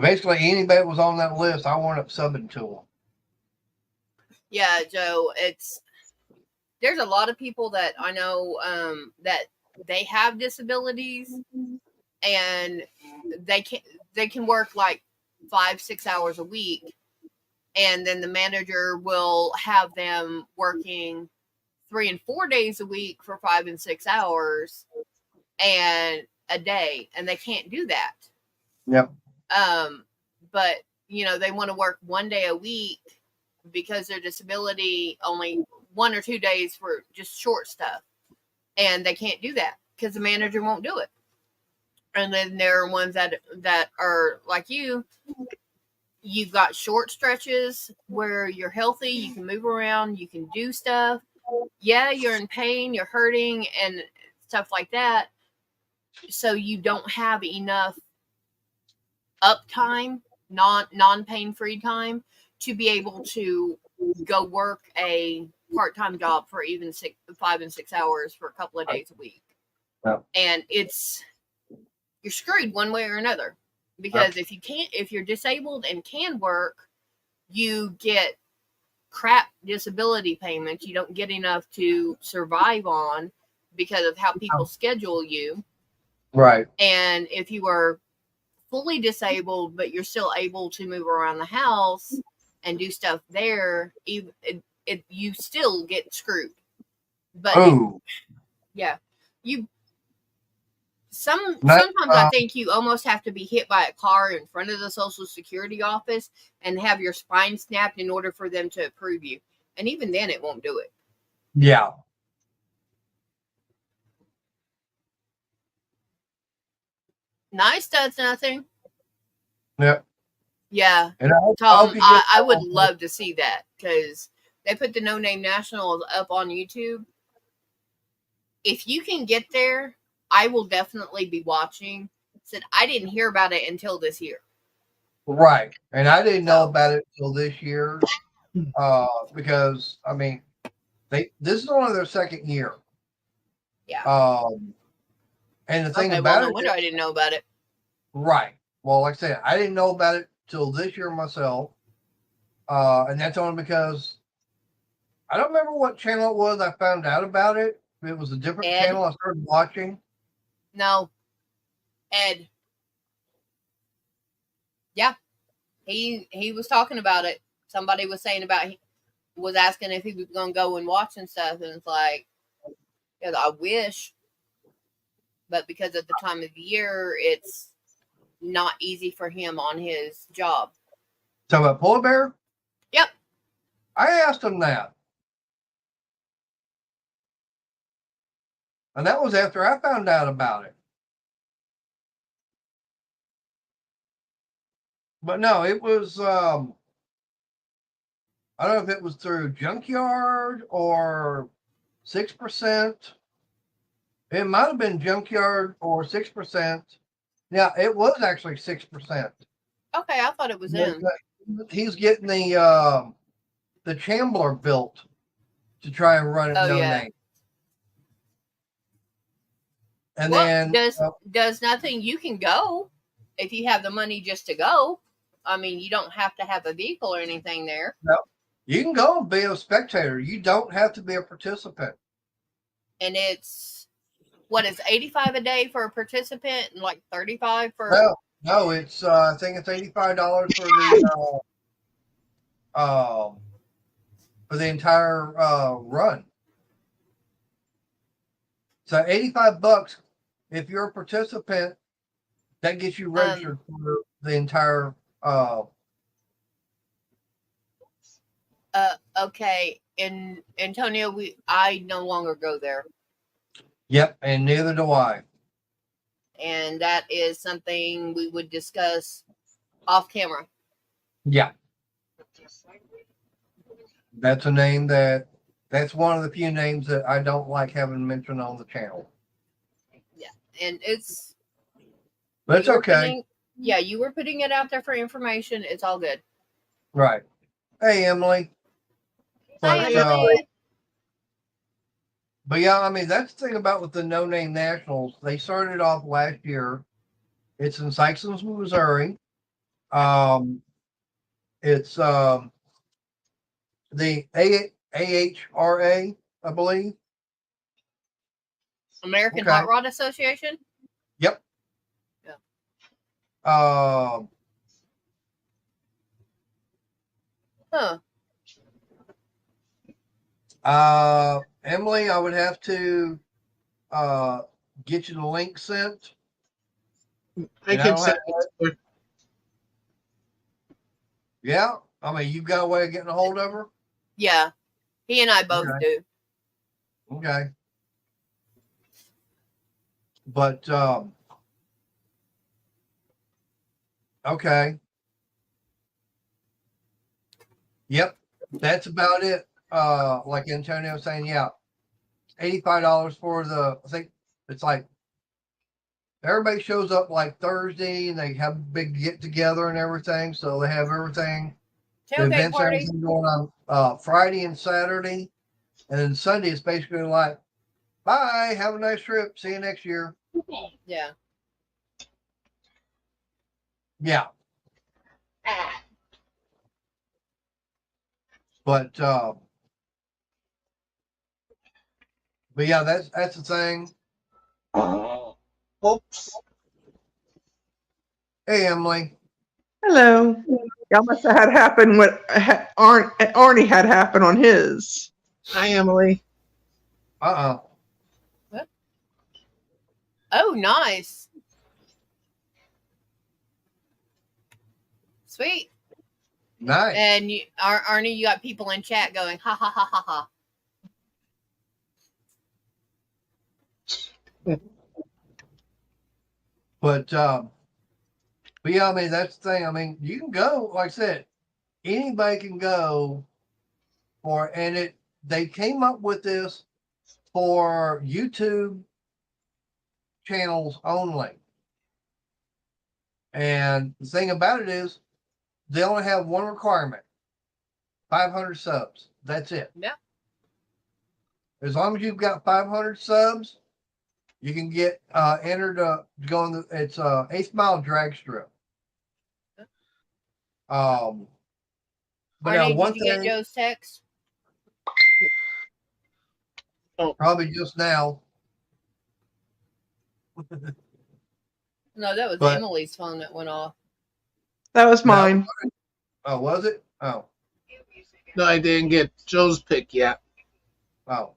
basically, anybody that was on that list, I wound up subbing to them. Yeah, Joe, there's a lot of people that I know that they have disabilities and they can work like 5-6 hours a week, and then the manager will have them working 3 and 4 days a week for 5 and 6 hours and a day, and they can't do that. Yep. But they want to work 1 day a week because their disability only 1 or 2 days for just short stuff, and they can't do that because the manager won't do it. And then there are ones that are like you've got short stretches where you're healthy, you can move around, you can do stuff. Yeah, you're in pain, you're hurting and stuff like that, so you don't have enough uptime, non-pain free time to be able to go work a part-time job for even 5 and 6 hours for a couple of days a week. Yeah. And you're screwed one way or another, because if you're disabled and can work, you get crap disability payments. You don't get enough to survive on because of how people schedule you. Right. And if you are fully disabled, but you're still able to move around the house and do stuff there, you still get screwed. But sometimes I think you almost have to be hit by a car in front of the Social Security office and have your spine snapped in order for them to approve you. And even then, it won't do it. Yeah. Nice does nothing. Yep. Yeah. And Tom, I would love to see that, because they put the No Name Nationals up on YouTube. If you can get there, I will definitely be watching. Said I didn't hear about it until this year. Right. And I didn't know about it until this year. Because I mean, this is only their second year. Yeah. And the thing about no wonder I didn't know about it. Right. Well, like I said, I didn't know about it till this year myself. And that's only because I don't remember what channel it was I found out about it. It was a different channel I started watching. No. Ed. Yeah. He was talking about it. Somebody was saying was asking if he was going to go and watch and stuff. And it's like, I wish. But because of the time of the year, it's not easy for him on his job. So about Polar Bear? Yep. I asked him that. And that was after I found out about it. But no, it was, I don't know if it was through Junkyard or 6%. It might have been Junkyard or 6%. Yeah, it was actually 6%. Okay, I thought it was him. He's getting the Chambler built to try and run it No Name. And then does nothing. You can go if you have the money just to go. I mean, you don't have to have a vehicle or anything there. No, you can go and be a spectator. You don't have to be a participant. And it's is $85 a day for a participant and like $35 for no, it's I think it's $85 for the entire run. So $85 if you're a participant That gets you registered for the entire. Okay. In Antonio, I no longer go there, Yep, and neither do I. and that is something we would discuss off camera. Yeah, that's a name that's one of the few names that I don't like having mentioned on the channel. And it's But it's you were okay. you were putting it out there for information. It's all good. Right. Hey, Emily. Hi, But, Emily. But yeah, I mean, that's the thing about with the No Name Nationals. They started off last year. It's in Sykeston, Missouri. It's the AHRA, I believe. American Okay. Hot Rod Association. Yep. Yeah. Emily, I would have to get you the link sent. I can send it. Yeah, I mean, you've got a way of getting a hold of her. Yeah. He and I both do. Okay. But okay. Yep, that's about it. Like Antonio was saying, yeah, $85 for I think it's like everybody shows up like Thursday and they have a big get together and everything. So they have everything. The Tailgate events party. everything going on Friday and Saturday. And then Sunday is basically like, bye, have a nice trip. See you next year. Yeah. Yeah. But yeah, that's the thing. Oops. Hey, Emily. Hello. Y'all must have had happen what Arnie had happen on his. Hi, Emily. What? Oh, nice. Sweet. Nice. And Arnie, you got people in chat going, ha ha ha ha ha. But yeah, I mean, that's the thing. I mean, you can go, like I said, anybody can go and they came up with this for YouTube channels only. And the thing about it is they only have one requirement, 500 subs. That's it. Yeah. As long as you've got 500 subs, you can get entered to go on it's 8th Mile drag strip. But now Arnie, one did you thing, get Joe's text? probably just now. No, that was But- Emily's phone that went off. That was mine. Oh, was it? Oh, No, I didn't get Joe's pick yet. oh.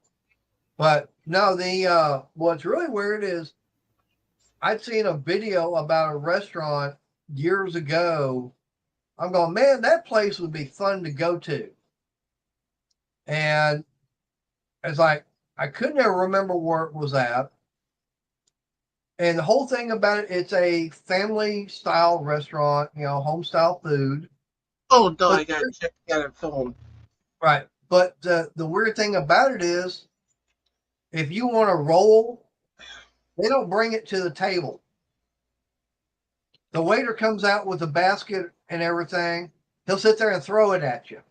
But no, what's really weird is I'd seen a video about a restaurant years ago. I'm going, man, that place would be fun to go to. And it's like, I couldn't ever remember where it was at. And the whole thing about it, it's a family style restaurant, home style food. Oh, no, But- I got to check the other phone. Right. But the weird thing about it is, if you want to roll, they don't bring it to the table. The waiter comes out with a basket and everything. He'll sit there and throw it at you.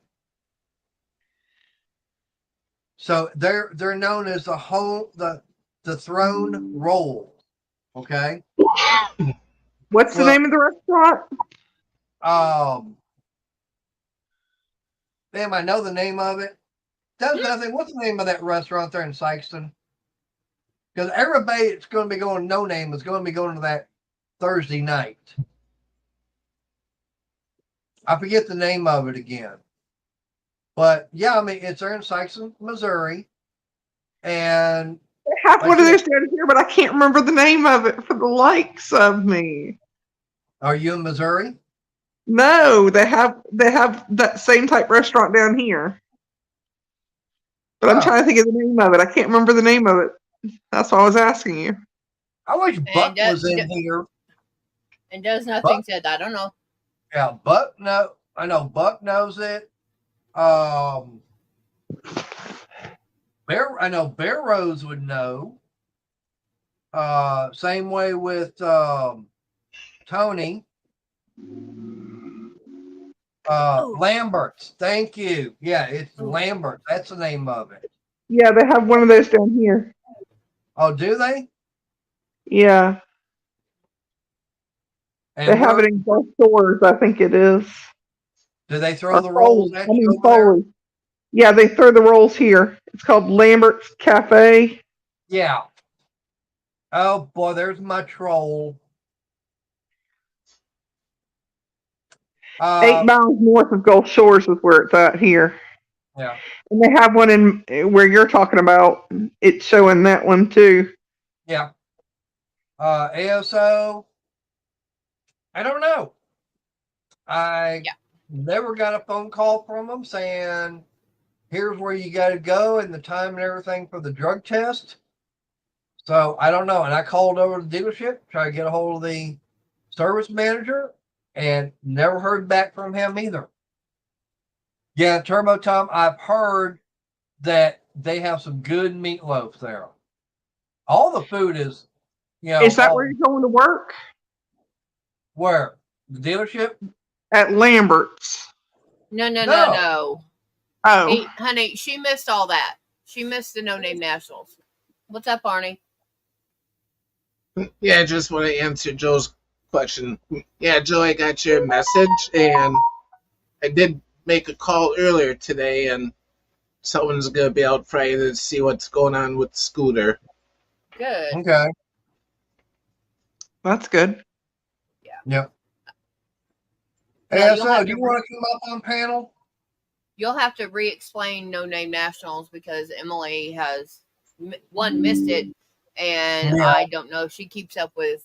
So they're known as the throne roll. Okay. What's the Well- name of the restaurant? Damn, I know the name of it. Does nothing. What's the name of that restaurant there in Sykeston? Because everybody that's going to be going No Name is going to be going to that Thursday night. I forget the name of it again. But yeah, I mean, it's there in Sykeston, Missouri. And I have one of those down here, but I can't remember the name of it for the likes of me. Are you in Missouri? No, they have that same type restaurant down here. But I'm Oh. trying to think of the name of it. I can't remember the name of it. That's why I was asking you. I wish Buck And, was in here. And does nothing said, I don't know. Yeah, Buck I know Buck knows it. I know Bear Rose would know. Same way with Tony. Lambert's. Thank you. Yeah, it's Lambert. That's the name of it. Yeah, they have one of those down here. Oh, do they? Yeah, And they have it in both stores. I think it is. do they throw Or the rolls Foley. at I you mean over there? Foley. Yeah, they throw the rolls here. It's called Lambert's Cafe. Yeah. Oh boy, there's my troll. 8 miles north of Gulf Shores is where it's at here. Yeah. And they have one in where you're talking about. It's showing that one too. Yeah. ASO. I don't know. I never got a phone call from them saying, here's where you got to go and the time and everything for the drug test. So I don't know. And I called over to the dealership, tried to get a hold of the service manager, and never heard back from him either. Yeah, Turbo Tom, I've heard that they have some good meatloaf there. All the food is, Is that where you're going to work? Where? The dealership? At Lambert's. No. Oh. Hey, honey, she missed all that. She missed the No Name Nationals. What's up, Arnie? Yeah, I just want to answer Joe's question. Yeah, Joe, I got your message, and I did make a call earlier today, and someone's going to be out Friday to see what's going on with Scooter. Good. Okay. That's good. Yep. Yeah, ASO, do you want to come up on panel? You'll have to re-explain No Name Nationals because Emily has missed it, and I don't know if she keeps up with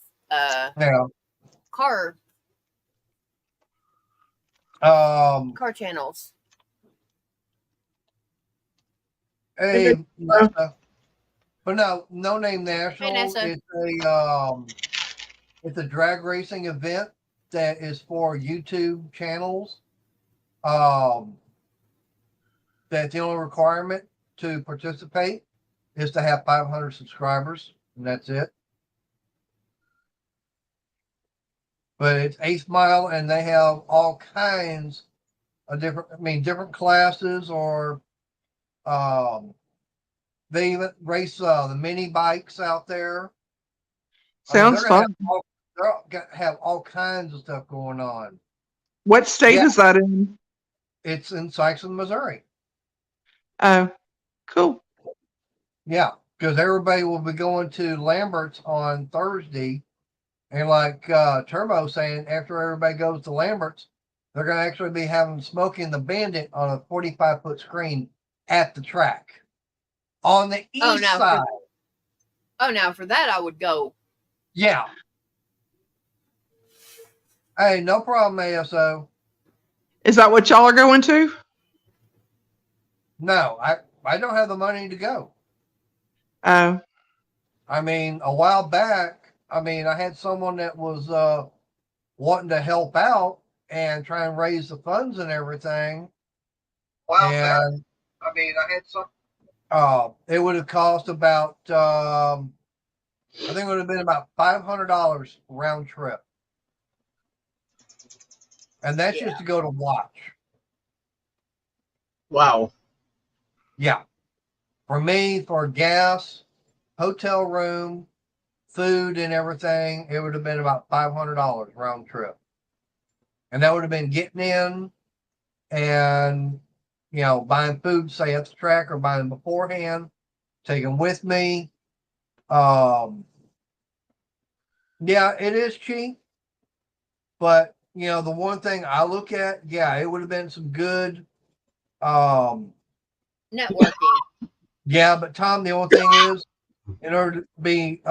car channels. Hey, Nessa. But no Name National. Nessa. It's a drag racing event that is for YouTube channels. That the only requirement to participate is to have 500 subscribers, and that's it. But it's 8th Mile, and they have all kinds of different classes, or they even race the mini bikes out there. Sounds fun. They're going to have all kinds of stuff going on. What state is that in? It's in Sikeston, Missouri. Oh, cool. Yeah, because everybody will be going to Lambert's on Thursday. And like Turbo saying, after everybody goes to Lambert's, they're going to actually be having Smoking the Bandit on a 45-foot screen at the track on the east side. Now for that I would go. Yeah. Hey, no problem, ASO. Is that what y'all are going to? No, I don't have the money to go. Oh. I mean, a while back, I had someone that was wanting to help out and try and raise the funds and everything. And I had some. It would have cost about, I think it would have been about $500 round trip. And that's just to go to watch. Wow. Yeah. For me, for gas, hotel room, food, and everything, it would have been about $500 round trip. And that would have been getting in and, buying food, say at the track, or buying beforehand, taking with me. Yeah, it is cheap. But, the one thing I look at, it would have been some good networking. Yeah, but Tom, the only thing is, in order to be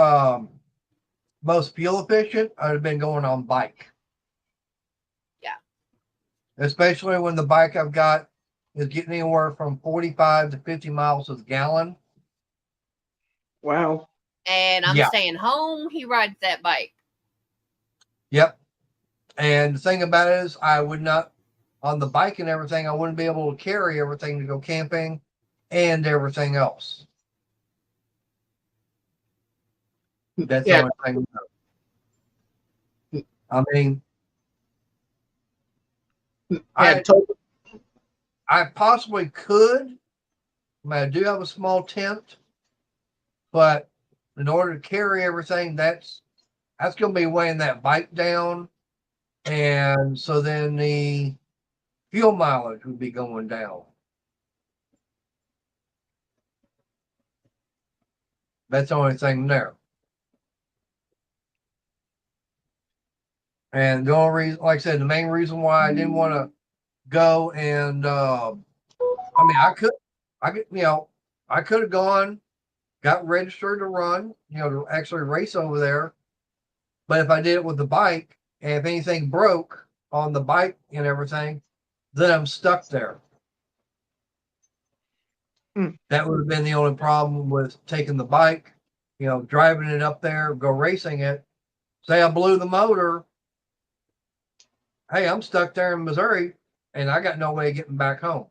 most fuel efficient, I would have been going on bike. especially when the bike I've got is getting anywhere from 45 to 50 miles to the gallon. Wow. And I'm Yeah. staying home. He rides that bike. Yep. And the thing about it is, I would not, on the bike and everything, I wouldn't be able to carry everything to go camping and everything else. That's Yeah. the only thing. I mean, Yeah, I possibly could. I mean, I do have a small tent, but in order to carry everything, that's going to be weighing that bike down, and so then the fuel mileage would be going down. That's the only thing there. And the only reason, like I said, the main reason why I didn't want to go and, I mean, I could, I could have gone, got registered to run, to actually race over there. But if I did it with the bike, and if anything broke on the bike and everything, then I'm stuck there. That would have been the only problem with taking the bike, driving it up there, go racing it. Say I blew the motor. Hey, I'm stuck there in Missouri and I got no way of getting back home.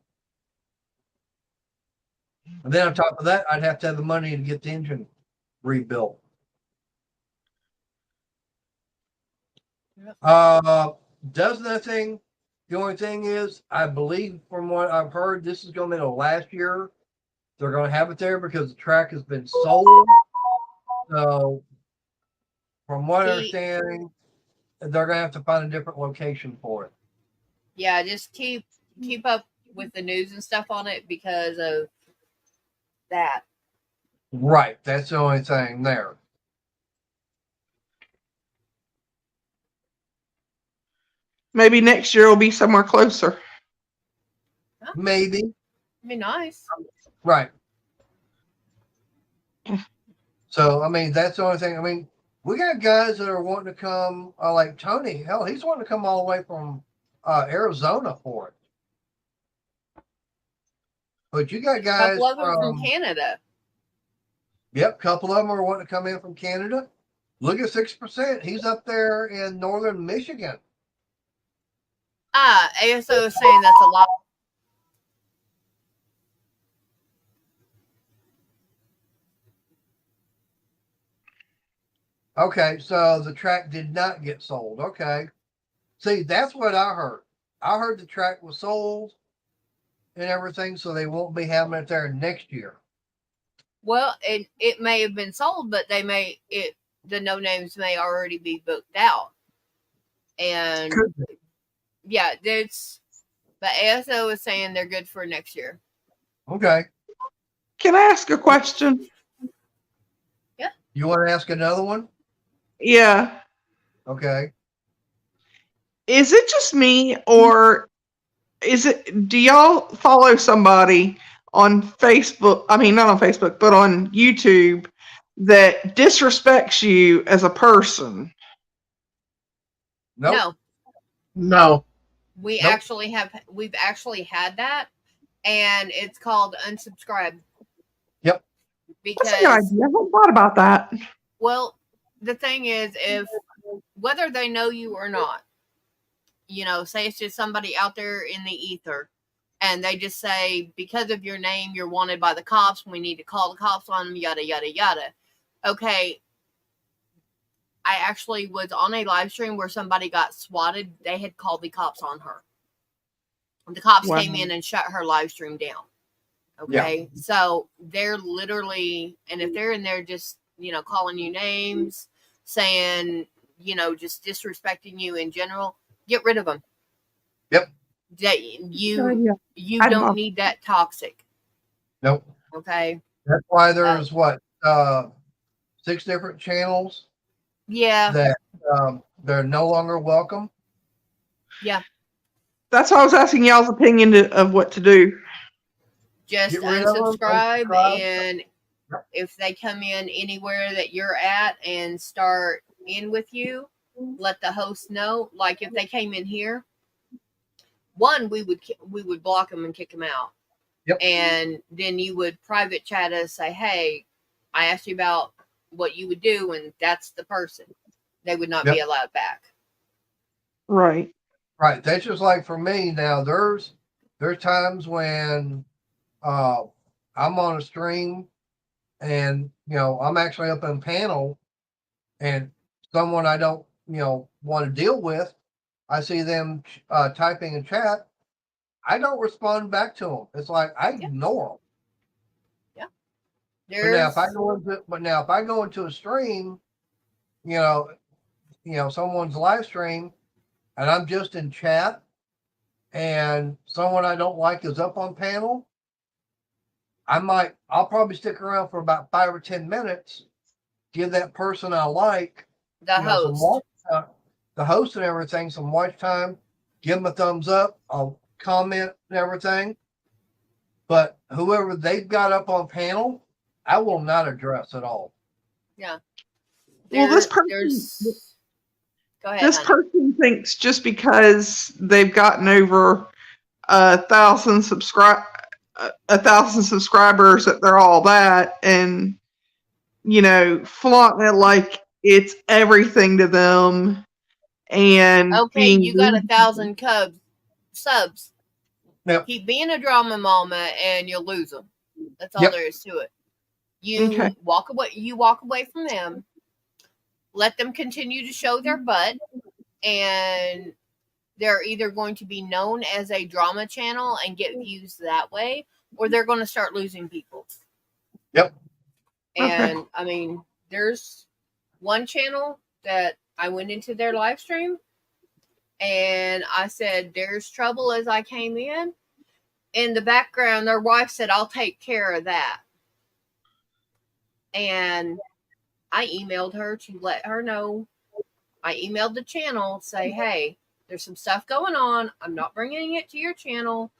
And then on top of that, I'd have to have the money to get the engine rebuilt. Does nothing. The only thing is, I believe from what I've heard, this is going to be the last year they're going to have it there because the track has been sold. So, from what I'm understanding, they're going to have to find a different location for it. Yeah, just keep up with the news and stuff on it because of that. Right. That's the only thing there. Maybe next year will be somewhere closer. Huh? Maybe. It'd be nice. Right. So, I mean, that's the only thing. I mean, we got guys that are wanting to come, like Tony. Hell, he's wanting to come all the way from Arizona for it. But you got A guys couple of them from Canada. Yep, a couple of them are wanting to come in from Canada. Look at 6%. He's up there in northern Michigan. ASO is saying that's a lot. Okay, so the track did not get sold. Okay. See, that's what I heard. I heard the track was sold and everything, so they won't be having it there next year. Well, it may have been sold, but the no names may already be booked out. And yeah, but ASO is saying they're good for next year. Okay. Can I ask a question? Yeah. You want to ask another one? Yeah. Okay. Is it just me, or do y'all follow somebody on Facebook? I mean, not on Facebook, but on YouTube that disrespects you as a person? Nope. No. We've Nope. actually had that, and it's called unsubscribe. Yep. That's a good idea. I hadn't thought about that. Well, the thing is, whether they know you or not, say it's just somebody out there in the ether, and they just say, because of your name, you're wanted by the cops. We need to call the cops on them, yada, yada, yada. Okay. I actually was on a live stream where somebody got swatted. They had called the cops on her. The cops came in and shut her live stream down. Okay. Yeah. So they're literally, and if they're in there just, calling you names, saying, just disrespecting you in general, get rid of them. Yep. That you don't need that toxic. Nope. Okay. That's why there's 6 different channels. Yeah. That they're no longer welcome. Yeah. That's why I was asking y'all's opinion of what to do. Just unsubscribe, and if they come in anywhere that you're at and start in with you, let the host know. Like if they came in here, one, we would block them and kick them out. Yep. And then you would private chat us, say, hey, I asked you about what you would do, and that's the person. They would not be Yep. allowed back. Right. Right. That's just like for me now. There's times when I'm on a stream and I'm actually up in panel and someone I don't want to deal with, I see them typing in chat. I don't respond back to them. It's like I ignore them. But now if I go into a stream, someone's live stream, and I'm just in chat, and someone I don't like is up on panel, I'll probably stick around for about 5 or 10 minutes, give that person I like The host. the host and everything, some watch time, give them a thumbs up, I'll comment and everything. But whoever they've got up on panel, I will not address at all. Yeah. Well, this Go ahead. this honey. person thinks just because they've gotten over 1,000 subscribers that they're all that, and flaunting it like it's everything to them. And Okay, you got 1,000 subs. Yep. Keep being a drama mama, and you'll lose them. That's all Yep. there is to it. You walk away. You walk away from them. Let them continue to show their butt, and they're either going to be known as a drama channel and get views that way, or they're going to start losing people. Yep. And I mean, there's one channel that I went into their live stream and I said, there's trouble as I came in. In the background, their wife said, I'll take care of that. And I emailed her to let her know. I emailed the channel, say, hey, there's some stuff going on. I'm not bringing it to your channel,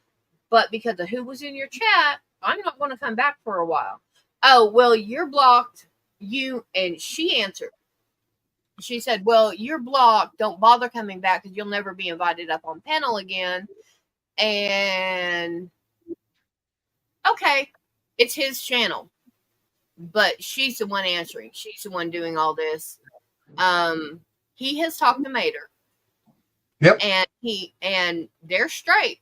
but because of who was in your chat, I'm not going to come back for a while. Oh, well, you're blocked. And she answered. She said, well, you're blocked. Don't bother coming back because you'll never be invited up on panel again. And okay, it's his channel. But she's the one answering. She's the one doing all this. He has talked to Mater. Yep. And they're straight.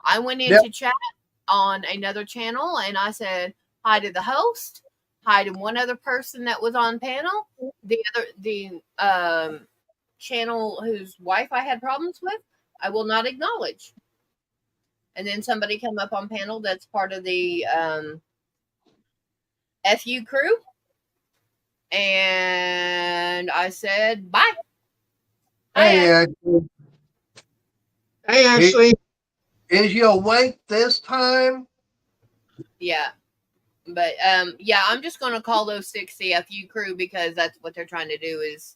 I went into chat on another channel and I said hi to the host, hi to one other person that was on panel, the channel whose wife I had problems with, I will not acknowledge. And then somebody come up on panel that's part of the FU crew. And I said, bye. Hey, Hey, Ashley. is you awake this time? Yeah. But yeah, I'm just gonna call those 6 the FU crew because that's what they're trying to do is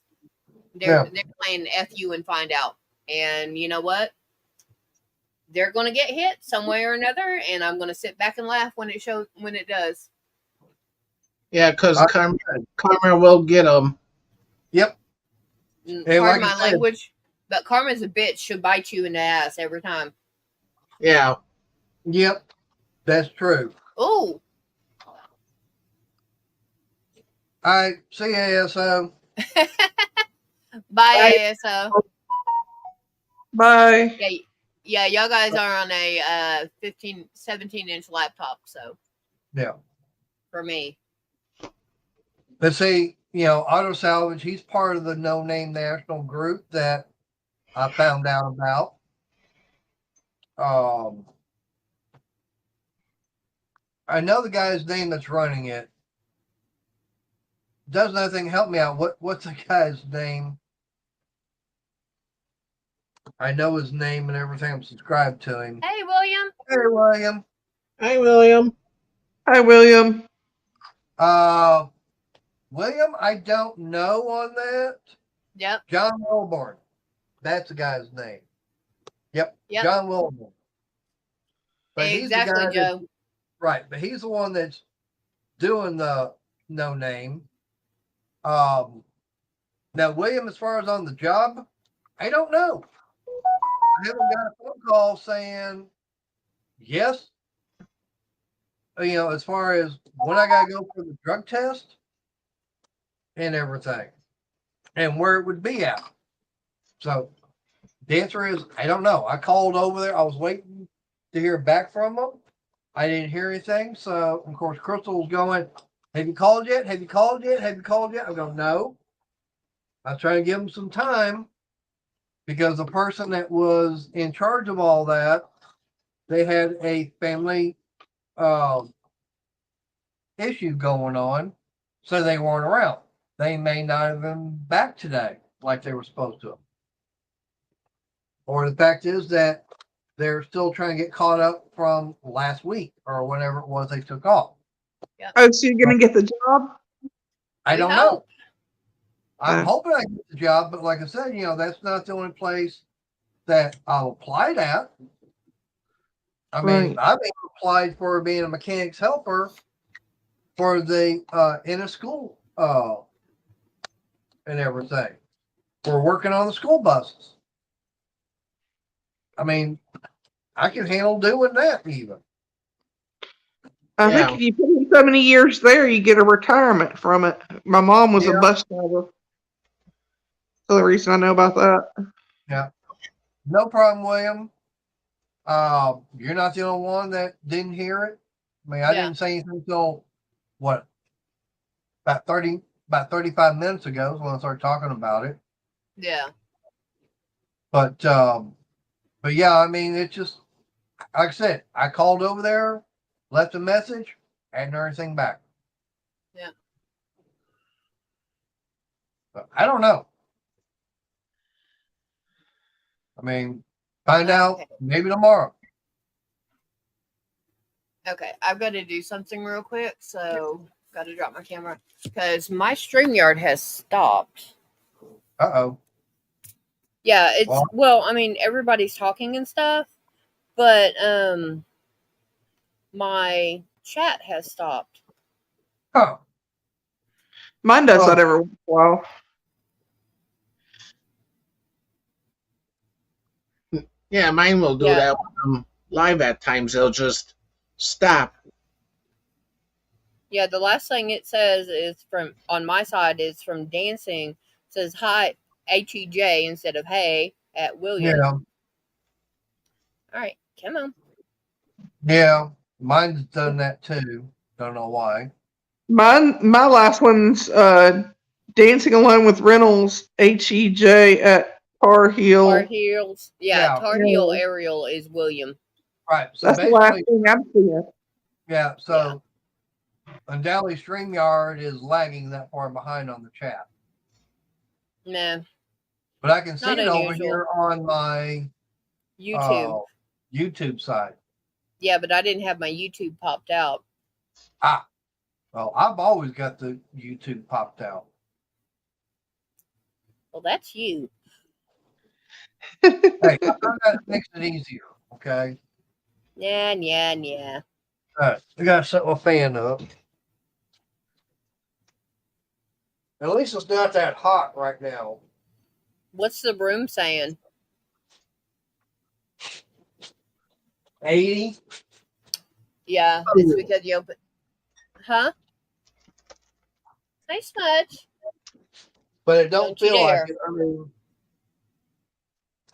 they're playing FU and find out. And you know what? They're gonna get hit some way or another, and I'm gonna sit back and laugh when it does. Yeah, because Karma will get them. Yep. Hey, Pardon like my I said- language, but Karma's a bitch. She'll bite you in the ass every time. Yeah. Yep. That's true. Oh, All right. See you, ASO. bye, ASO. Bye. Yeah, y'all guys are on a 17-inch laptop, so Yeah. for me. But see, Auto Salvage, he's part of the No Name National group that I found out about. I know the guy's name that's running it. Does nothing help me out. What's the guy's name? I know his name and everything. I'm subscribed to him. Hey, William. Hey, William. Hi, William. Hi, William. William, I don't know on that. Yep. John Wilborn. That's the guy's name. Yep. John Wilborn. But he's the Exactly, guy Joe. right, but he's the one that's doing the No Name. Now, William, as far as on the job, I don't know. I haven't got a phone call saying yes. As far as when I gotta go for the drug test and everything, and where it would be at. So the answer is I don't know. I called over there. I was waiting to hear back from them. I didn't hear anything. So of course Crystal was going, "Have you called yet? Have you called yet? Have you called yet?" I go, "No." I was trying to give them some time because the person that was in charge of all that, they had a family issue going on, so they weren't around. They may not have been back today like they were supposed to. Or the fact is that they're still trying to get caught up from last week or whenever it was they took off. Oh, so you're gonna get the job? I We don't hope. know. I'm hoping I get the job, but like I said, that's not the only place that I've applied at. I mean, Right. I've even applied for being a mechanic's helper for the in a school and everything. We're working on the school buses. I mean, I can handle doing that even. I think Yeah. if you put in so many years there, you get a retirement from it. My mom was a Yeah. bus driver. So the reason I know about that. Yeah. No problem, William. You're not the only one that didn't hear it. I mean, I Yeah. didn't say anything until what about 35 minutes ago is when I started talking about it. Yeah. But yeah, I mean, it's just like I said, I called over there, left a message, hadn't heard anything back. Yeah. But I don't know. I mean, find out Okay. maybe tomorrow. Okay, I've got to do something real quick, so got to drop my camera because my StreamYard has stopped. Uh-oh. Yeah, it's Well- well, I mean, everybody's talking and stuff, but my chat has stopped. Huh. Mine does Oh. that every once in a while. Yeah, mine will do Yeah. that when I'm live at times. They'll just stop. Yeah, the last thing it says is from on my side is from dancing. It says hi HEJ instead of hey at William. Yeah. All right, come on. Yeah. Mine's done that too. Don't know why. My last one's Dancing Alone with Reynolds, HEJ at Tar Heel. Tar Heels. Yeah, Yeah. Tar Heel Yeah. Ariel is William. Right. So That's the last basically, thing I've seen. yeah. So undoubtedly StreamYard is lagging that far behind on the chat. Nah, But I can see Not it over unusual. here on my YouTube. YouTube side. Yeah, but I didn't have my YouTube popped out. Well, I've always got the YouTube popped out. Well, that's you. Hey, I found that makes it easier. Okay. Yeah. All right. I gotta set my fan up. At least it's not that hot right now. What's the broom saying? 80. Yeah, it's because you open. Huh? Hi, Smudge. But it don't Don't you feel like dare. it.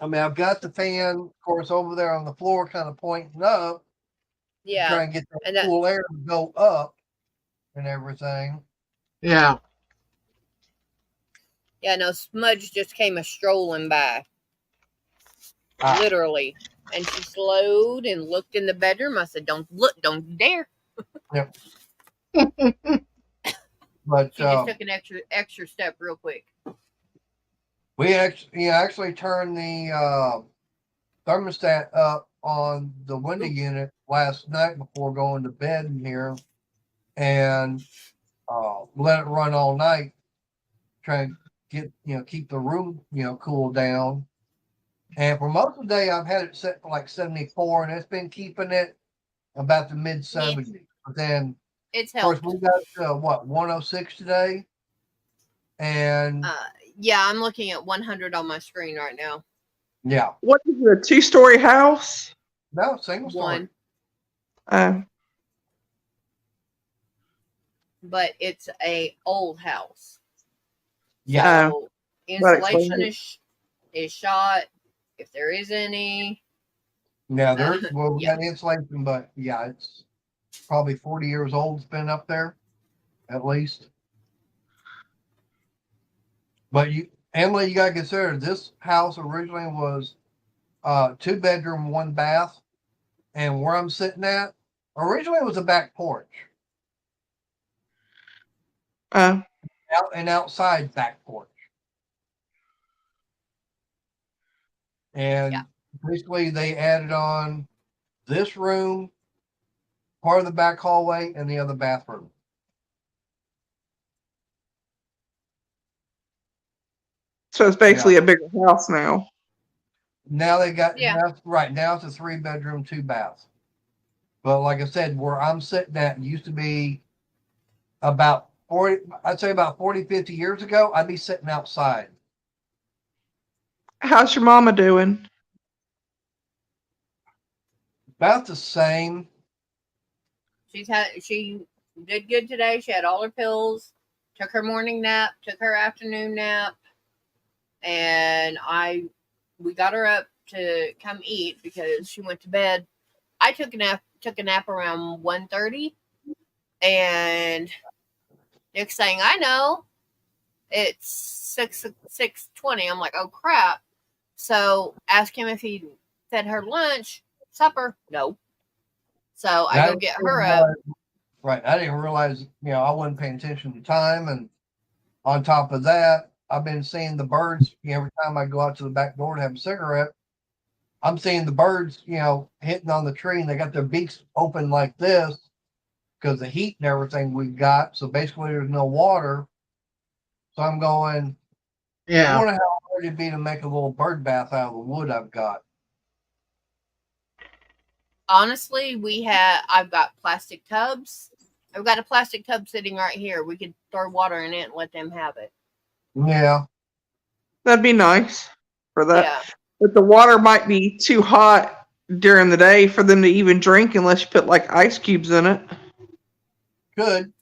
I mean, I've got the fan, of course, over there on the floor, kind of pointing up, to try Yeah, and get and the that- cool air to go up and everything. Yeah. yeah. No, Smudge just came a strolling by, literally, and she slowed and looked in the bedroom. I said, "Don't look, don't dare." But She just took an extra step real quick. we actually turned the thermostat up on the window unit last night before going to bed in here, and let it run all night, try and get keep the room cool down. And for most of the day, I've had it set for like 74, and it's been keeping it about the mid 70s. But then, It's of course, helped. we got 106 today, and Yeah, I'm looking at 100 on my screen right now. Yeah. What is it, a 2-story house? No, single story. One, Uh, but it's a old house. Yeah. So That explains insulation it. is shot if there is any. Yeah, we Yeah. got insulation, but yeah, it's probably 40 years old. It's been up there at least. But Emily, you gotta consider this house originally was 2 bedroom, 1 bath, and where I'm sitting at originally it was a back porch, uh, outside back porch, and Yeah. basically they added on this room, part of the back hallway, and the other bathroom. so it's basically a bigger house now. Now they got Yeah. now it's a 3 bedroom, 2 baths. But like I said, where I'm sitting at used to be about 40, I'd say about 40, 50 years ago, I'd be sitting outside. How's your mama doing? About the same. She did good today. She had all her pills, took her morning nap, took her afternoon nap, and we got her up to come eat because she went to bed. I took a nap around 1:30, and next thing I know, it's 6:20. I'm like, oh crap. So ask him if he fed her lunch, supper. No. So I go get her up. Right. I didn't realize, I wasn't paying attention to time. And on top of that, I've been seeing the birds, every time I go out to the back door to have a cigarette, I'm seeing the birds, hitting on the tree, and they got their beaks open like this because the heat and everything we've got. So basically there's no water. So I'm going, I Yeah. wonder how hard it'd be to make a little bird bath out of the wood I've got. Honestly, I've got plastic tubs. I've got a plastic tub sitting right here. We could throw water in it and let them have it. Yeah. That'd be nice for that. Yeah. But the water might be too hot during the day for them to even drink unless you put like ice cubes in it. Good.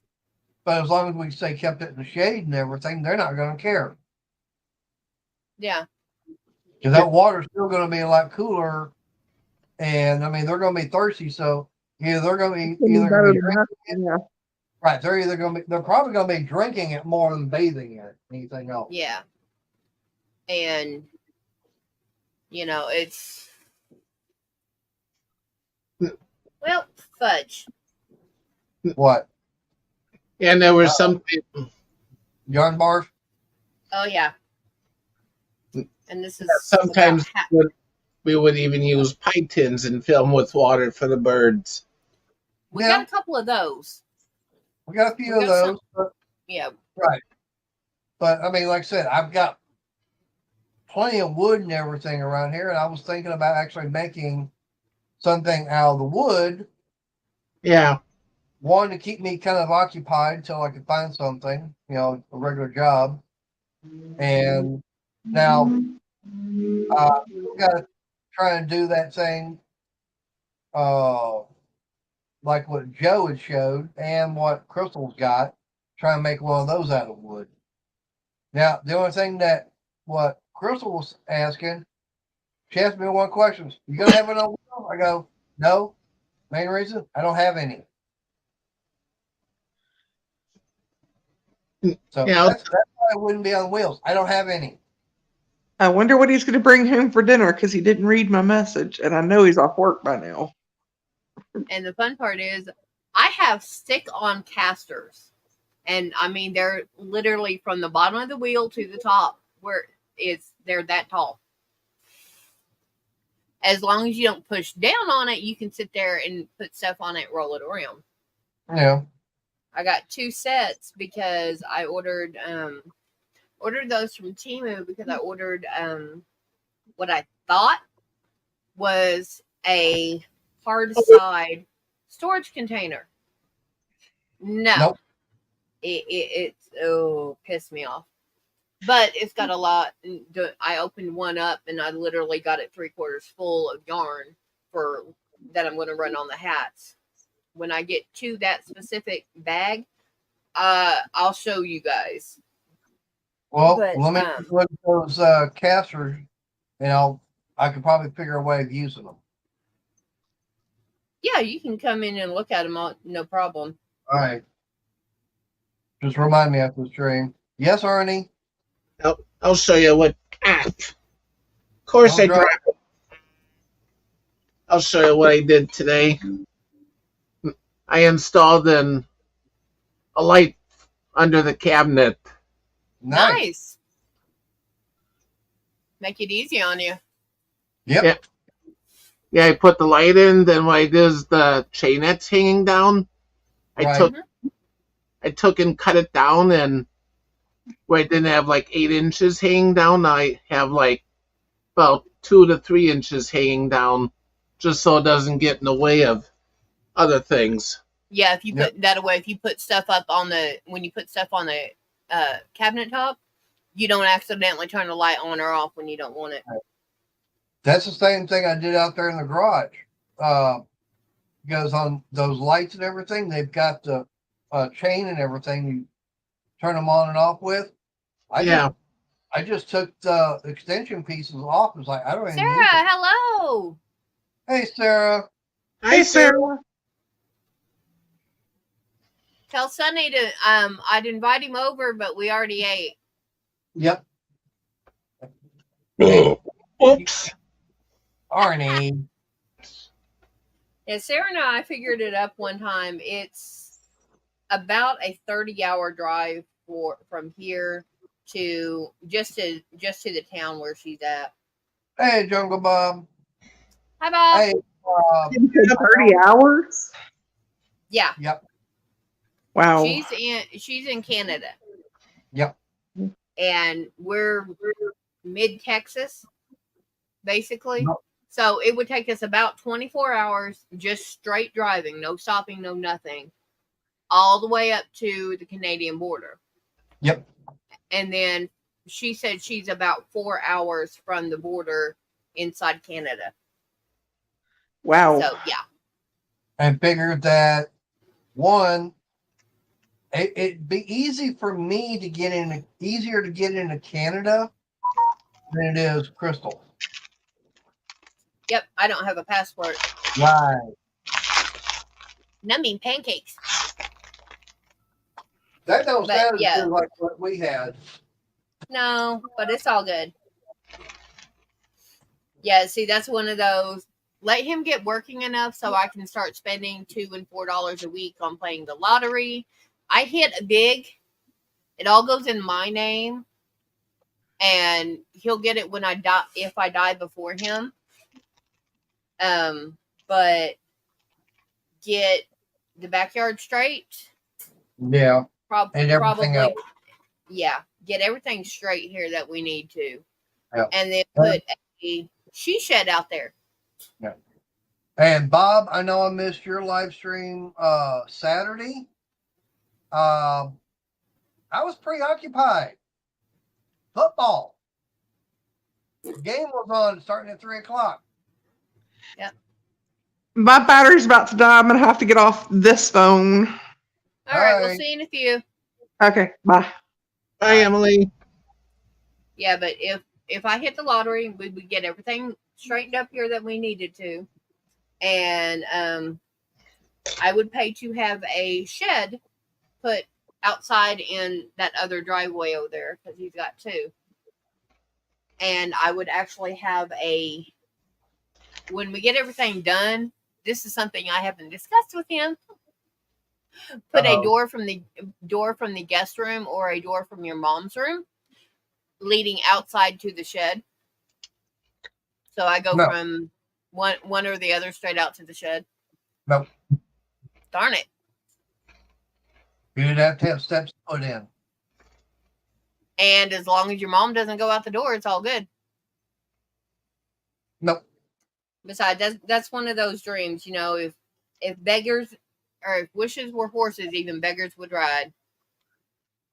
But as long as we say kept it in the shade and everything, they're not going to care. Yeah. Because that water's still going to be a lot cooler. And I mean, they're going to be thirsty. So either they're going to be drinking it. Yeah. Right. They're probably going to be drinking it more than bathing in it. Anything else. Yeah. And, it's, well, fudge. What? And there was something. Yarn bars? Oh, yeah. And this is Sometimes about we would even use pie tins and fill them with water for the birds. we Yeah. got a couple of those. We got a few We of got those. But, Yeah. right. But I mean, like I said, I've got plenty of wood and everything around here. And I was thinking about actually making something out of the wood. Yeah. One, to keep me kind of occupied until I could find something, a regular job. And now we got to try and do that thing, like what Joe had showed and what Crystal's got, try and make one of those out of wood. Now, the only thing that what Crystal was asking, she asked me one question. You going to have it on wheel? I go, no. Main reason, I don't have any. So Yeah. that's why I wouldn't be on wheels. I don't have any. I wonder what he's going to bring home for dinner because he didn't read my message, and I know he's off work by now. And the fun part is I have stick-on casters. And, I mean, they're literally from the bottom of the wheel to the top where they're that tall. As long as you don't push down on it, you can sit there and put stuff on it, roll it around. Yeah. I got 2 sets because I ordered those from Temu because I ordered what I thought was a hard side storage container. No. Nope. It's pissed me off. but it's got a lot. I opened one up and I literally got it 3/4 full of yarn for that I'm going to run on the hats. When I get to that specific bag, I'll show you guys. Well, But, let me look at those casters, and I could probably figure a way of using them. Yeah, you can come in and look at them all, no problem. All right. Just remind me after the stream. Yes, Ernie. I'll show you what. Of course, I'll I drop- dropped it. I'll show you what I did today. I installed a light under the cabinet. Nice. Make it easy on you. Yep. Yeah, I put the light in. Then what I did is the chainet's hanging down. Right. I took and cut it down, and where I didn't have like 8 inches hanging down, I have like about 2 to 3 inches hanging down, just so it doesn't get in the way of other things. Yeah, if you Yep. put that away, if you put stuff up on when you put stuff on the cabinet top, you don't accidentally turn the light on or off when you don't want it. That's the same thing I did out there in the garage. Because on those lights and everything, they've got the chain and everything you turn them on and off with. I just took the extension pieces off. It's like, I don't even use Sarah, it. hello. Hey, Sarah. Hi, Sarah. Tell Sonny to I'd invite him over, but we already ate. Yep. Oops. Arnie. Yeah, Sarah and I figured it up one time. It's about a 30-hour drive from here to just to the town where she's at. Hey, Jungle Bob. Hi, Bob. Hey. 30 hours? Yeah, Yep. Wow. she's in Canada. Yep. And we're mid Texas, basically. Yep. So it would take us about 24 hours just straight driving, no stopping, no nothing, all the way up to the Canadian border. Yep. And then she said she's about 4 hours from the border inside Canada. Wow. So yeah. And figured that one, it'd be easy for me to easier to get into Canada than it is Crystal. Yep, I don't have a passport. Right. Numbing pancakes. That don't But, sound yeah. as good like what we had. No, but it's all good. Yeah, see, that's one of those. Let him get working enough so I can start spending $2 and $4 a week on playing the lottery. I hit big. It all goes in my name, and he'll get it when I die if I die before him. But get the backyard straight. Yeah. And everything Probably, else. yeah. Get everything straight here that we need to, Yeah. and then put a she shed out there. Yeah. And Bob, I know I missed your live stream Saturday. I was preoccupied. Football. The game was on starting at 3:00. My battery's about to die. I'm going to have to get off this phone. All right, we'll Bye. see you in a few. Okay, bye. Hi, Emily. Yeah, but if I hit the lottery, we would get everything straightened up here that we needed to, and I would pay to have a shed put outside in that other driveway over there because he's got 2, and I would actually have when we get everything done. This is something I haven't discussed with him. Put a door from the guest room or a door from your mom's room leading outside to the shed. So I go No. from one or the other straight out to the shed. No. Darn it. You'd have to have steps put in. And as long as your mom doesn't go out the door, it's all good. Nope. Besides, that's one of those dreams, if beggars or if wishes were horses, even beggars would ride.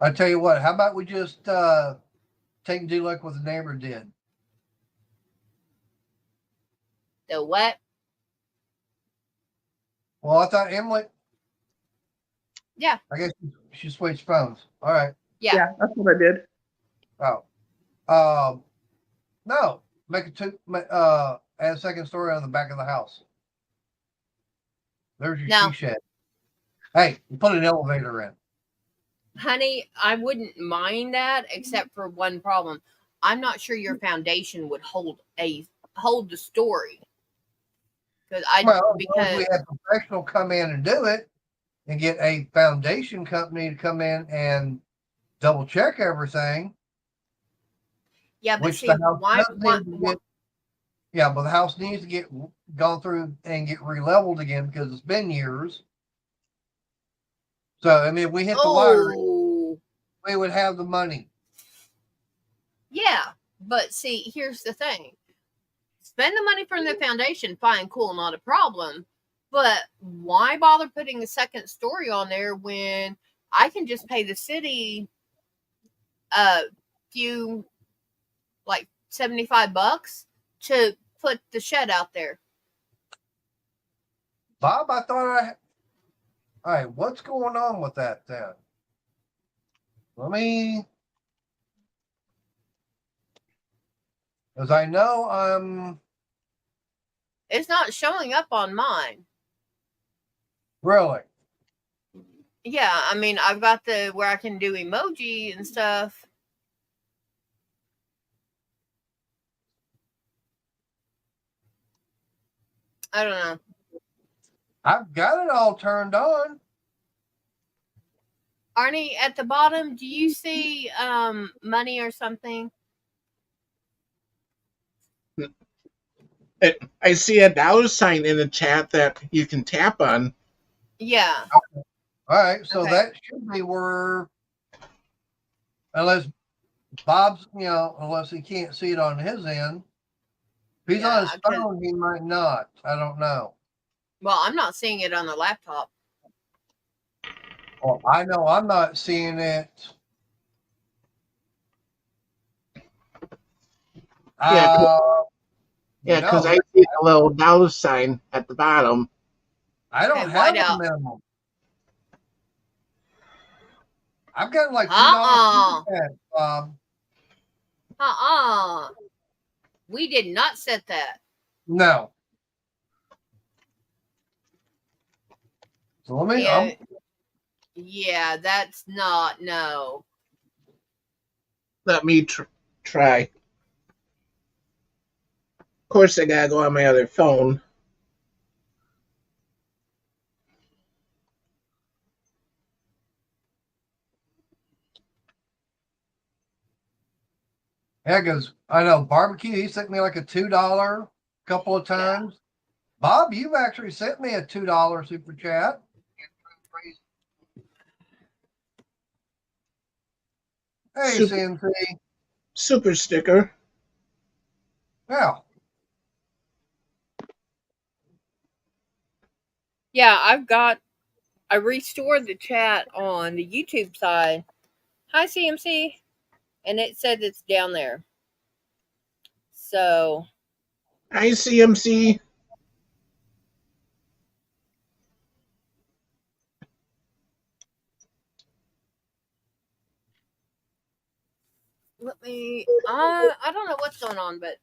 I tell you what, how about we just take and do like what the neighbor did? The what? Well, I thought Emily. Yeah. I guess she switched phones. All right. Yeah. That's what I did. Oh. No. Make it add a second story on the back of the house. There's your No. she shed. Hey, you put an elevator in. Honey, I wouldn't mind that except for one problem. I'm not sure your foundation would hold the story. Because We have professional come in and do it and get a foundation company to come in and double check everything. yeah, but Which see, the house why, does why, need to get, yeah, but the house needs to get gone through and get re-leveled again because it's been years. So I mean, if we hit the lottery, oh, we would have the money. yeah, but see, here's the thing. Spend the money from the foundation, fine, cool, not a problem. But why bother putting a second story on there when I can just pay the city a few, like $75 to put the shed out there? Bob, I thought all right, what's going on with that then? Let me, because I know It's not showing up on mine. really. Yeah, I mean, I've got the where I can do emoji and stuff. I don't know. I've got it all turned on. Arnie, at the bottom, do you see money or something? I see a $ in the chat that you can tap on. Yeah. All right, so Okay. that should be where, unless Bob's, unless he can't see it on his end. If he's on his phone, he might not. I don't know. Well, I'm not seeing it on the laptop. Well, I know I'm not seeing it. Yeah, No, because I see a little $ at the bottom. I don't Okay, have white a out. minimum. I've got like Uh-uh. $2. We did not set that. No. So let me. Yeah, that's not no. Let me try. Of course, I gotta go on my other phone. Yeah, because I know barbecue. He sent me like a $2 couple of times. Bob, you've actually sent me a $2 super chat. Hey, CNC. Super sticker. Yeah. Yeah, I restored the chat on the YouTube side. Hi, CMC. And it said it's down there. So. Hi, CMC. Let me. I don't know what's going on, but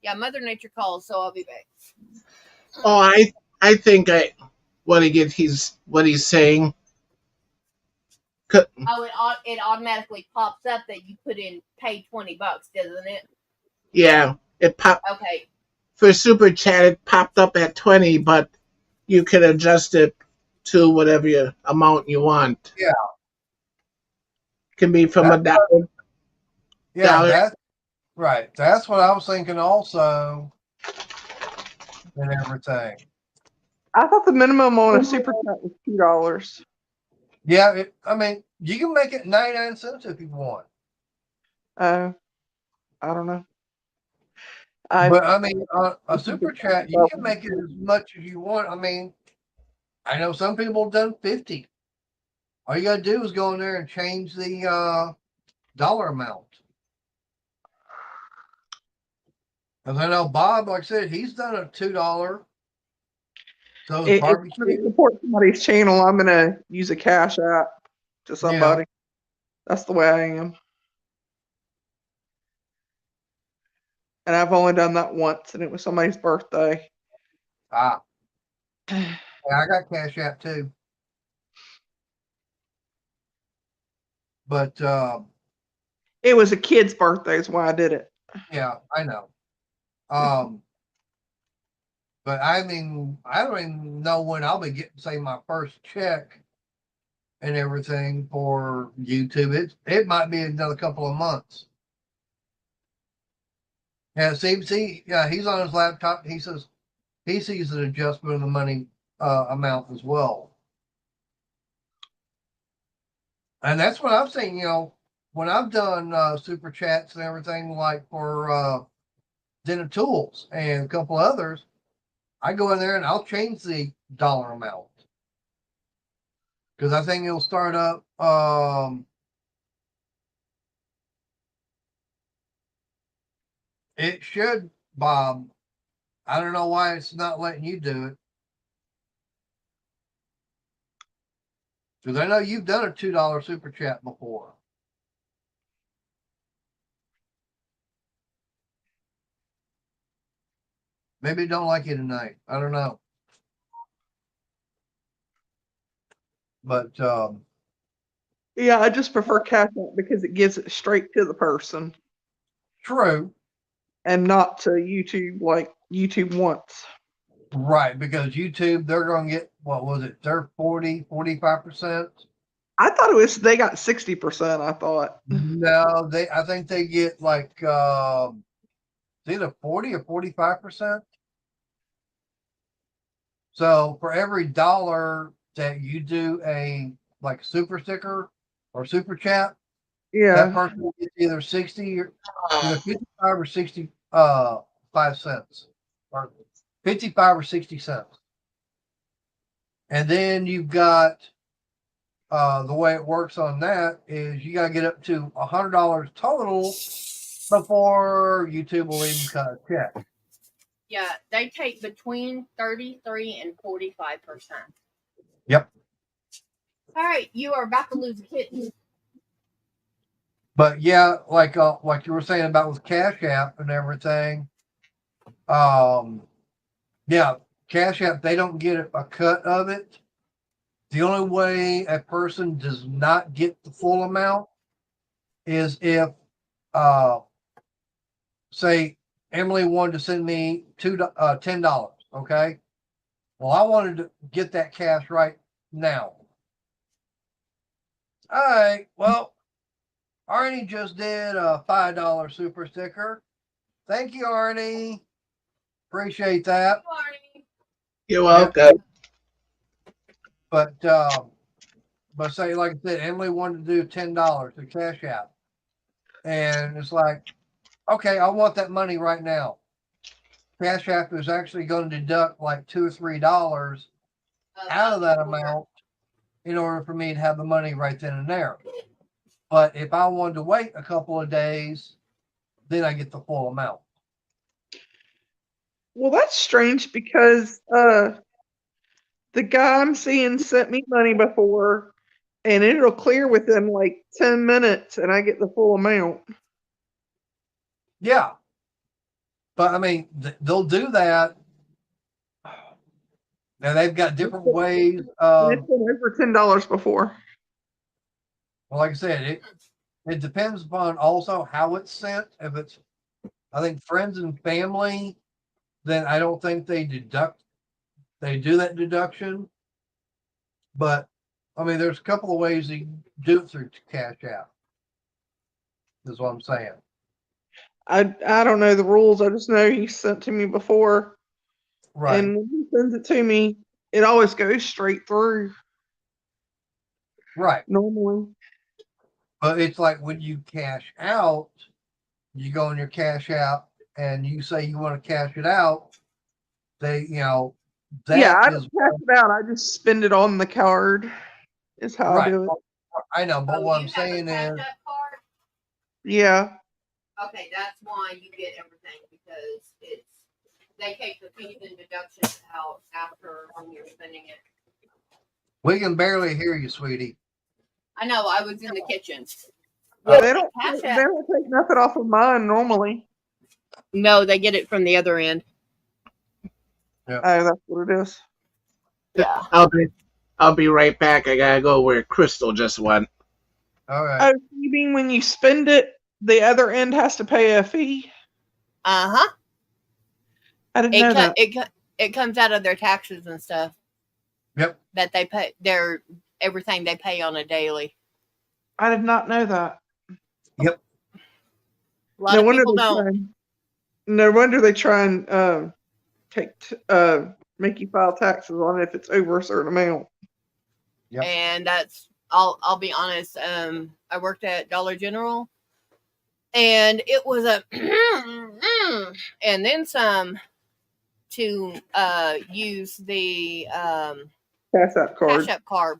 yeah, Mother Nature calls, so I'll be back. Oh, I think what he's saying. Oh, it automatically pops up that you put in pay $20, doesn't it? Yeah, it popped. Okay. For super chat, it popped up at 20, but you can adjust it to whatever amount you want. Yeah. Can be from $1. Yeah, that's right. That's what I was thinking also. And everything. I thought the minimum on a super chat was $2. Yeah, I mean, you can make it 99 cents if you want. I don't know. But I mean, a super chat, you can make it as much as you want. I mean, I know some people have done 50. All you got to do is go in there and change the dollar amount. Cause I know Bob, like I said, he's done a $2. So If I'm barbecue. gonna support somebody's channel, I'm gonna use a cash app to somebody. That's the way I am. And I've only done that once, and it was somebody's birthday. Ah, yeah, I got Cash App too. But It was a kid's birthday, is why I did it. yeah, I know. But I mean, I don't even know when I'll be getting, say, my first check and everything for YouTube. It might be another couple of months. Yeah, see, yeah, he's on his laptop. He says he sees an adjustment of the money amount as well. And that's what I've seen, when I've done super chats and everything, like for Dinner Tools and a couple others, I go in there and I'll change the dollar amount. Because I think it'll start up. It should, Bob. I don't know why it's not letting you do it. Because I know you've done a $2 super chat before. Maybe don't like you tonight. I don't know. But Yeah, I just prefer cash app because it gives it straight to the person true. and not to YouTube like YouTube wants. Right. Because YouTube, they're going to get, what was it? They're 45%. I thought it was they got 60%, I thought. No, I think they get like it's either 40 or 45%. So for every dollar that you do a like super sticker or super chat, that Yeah. person will get either 60 or either 55 or 60 5 cents, or 55 or 60 cents. And then you've got the way it works on that is you got to get up to $100 total before YouTube will even cut a check. Yeah, they take between 33 and 45%. Yep. All right, you are about to lose a kitten. But yeah, like you were saying about with Cash App and everything, yeah, Cash App, they don't get a cut of it. The only way a person does not get the full amount is if, say, Emily wanted to send me $10. Okay, well, I wanted to get that cash right now. All right, well, Arnie just did a $5 super sticker. Thank you, Arnie. Appreciate that. You're welcome. But say, like I said, Emily wanted to do $10 to Cash App, and it's like, okay, I want that money right now. Cash App is actually going to deduct like $2 or $3 out of that amount in order for me to have the money right then and there. But if I wanted to wait a couple of days, then I get the full amount. Well, that's strange because the guy I'm seeing sent me money before, and it'll clear within like 10 minutes, and I get the full amount. Yeah. But I mean, they'll do that. Now they've got different ways And of, it's been over $10 before. well, like I said, it depends upon also how it's sent. If it's, I think, friends and family, then I don't think they do that deduction. But I mean, there's a couple of ways you can do it through Cash App. Is what I'm saying. I don't know the rules. I just know he sent to me before. Right. And when he sends it to me, it always goes straight through Right. normally. But it's like when you cash out, you go on your Cash App and you say you want to cash it out. They, that Yeah, I is don't cash it out. I just spend it on the card. Is how right. I do it. I know, but what you I'm have a saying Cash is, App card? Yeah. Okay, that's why you get everything because they take the fees and deductions out after when you're spending it. We can barely hear you, sweetie. I know. I was in the kitchen. They don't. Cash They App. don't take nothing off of mine normally. No, they get it from the other end. Oh, that's what it is. Yeah. I'll be right back. I gotta go where Crystal just went. All right. Oh, you mean when you spend it, the other end has to pay a fee? Uh huh. I didn't know that. It comes out of their taxes and stuff Yep. that they pay. Everything they pay on a daily. I did not know that. Yep. A lot of people they don't. try and- no wonder they try and make you file taxes on it if it's over a certain amount. Yep. And that's I'll be honest. I worked at Dollar General, and it was a and then some to use the Cash App card. Cash App card.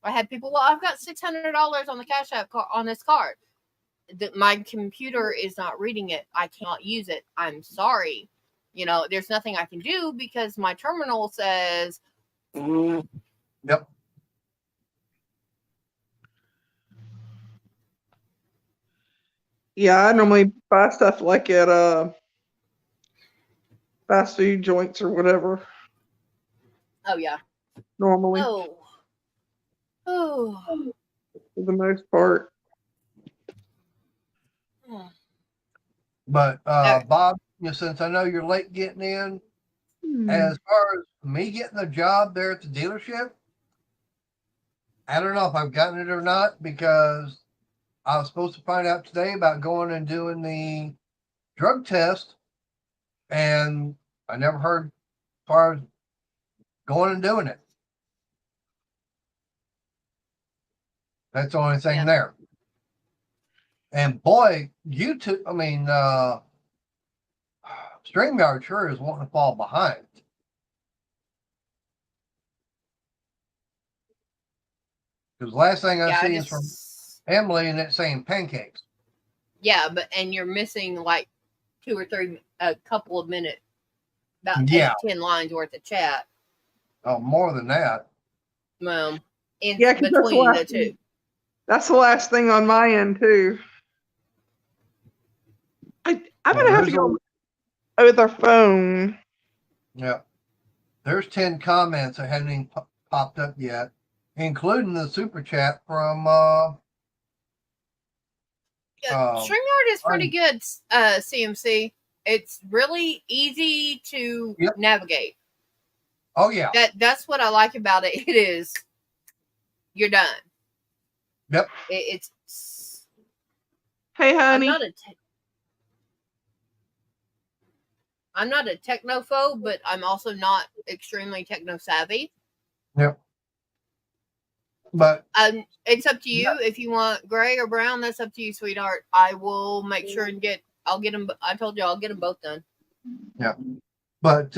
I had people. Well, I've got $600 on the Cash App on this card. My computer is not reading it. I cannot use it. I'm sorry. There's nothing I can do because my terminal says. Yep. Yeah, I normally buy stuff like at fast food joints or whatever. Oh yeah. Normally, Oh. for the most part. But Alright. Bob, since I know you're late getting in, as far as me getting a job there at the dealership, I don't know if I've gotten it or not because I was supposed to find out today about going and doing the drug test, and I never heard as far as going and doing it. That's the only thing there. And boy, YouTube, StreamYard sure is wanting to fall behind. Because last thing I see is from Emily, and it's saying pancakes. Yeah, and you're missing like 2 or 3, a couple of minutes, about 10 lines worth of chat. Oh, more than that. In Yeah, 'cause between the two. That's the last thing on my end too. I'm gonna have to go with their phone. Yeah. There's 10 comments that haven't even popped up yet, including the super chat from StreamYard is pretty good, CMC. It's really easy to navigate. Oh yeah. That's what I like about it. It is you're done. Yep. It's Hey honey. I'm not a technophobe, but I'm also not extremely techno savvy. Yep. But it's up to you. If you want gray or brown, that's up to you, sweetheart. I will make sure and I'll get them. I told you I'll get them both done. Yeah. But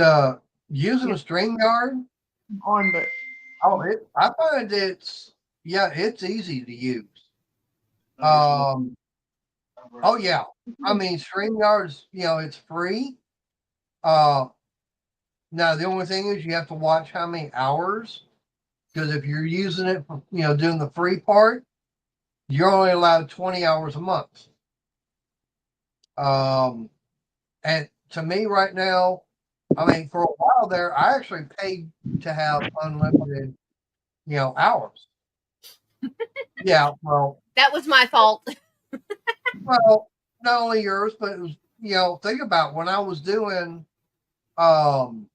using a StreamYard I find it's easy to use. Oh yeah. StreamYard's, it's free. Now the only thing is you have to watch how many hours, because if you're using it for, doing the free part, you're only allowed 20 hours a month. And to me right now, for a while there, I actually paid to have unlimited, hours. Yeah, well, that was my fault. Well, not only yours, but it was, think about when I was doing 3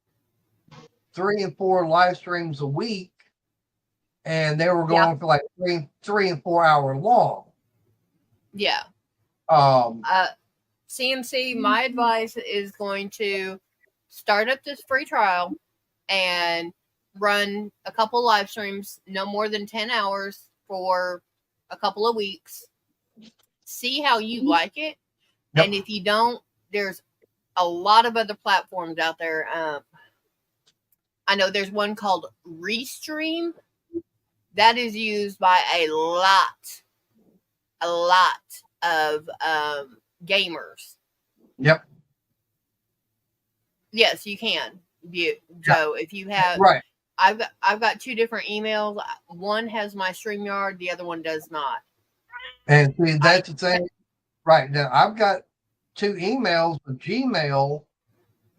and 4 live streams a week, and they were going for like 3 and 4 hour long. Yeah. CMC, my advice is going to start up this free trial and run a couple live streams, no more than 10 hours for a couple of weeks. See how you like it. Yep. And if you don't, there's a lot of other platforms out there. I know there's one called Restream that is used by a lot of gamers. Yep. Yes, you can. Joe, if you have, Right. I've got two different emails. One has my StreamYard, the other one does not. And see, that's the thing. Right now, I've got 2 emails with Gmail,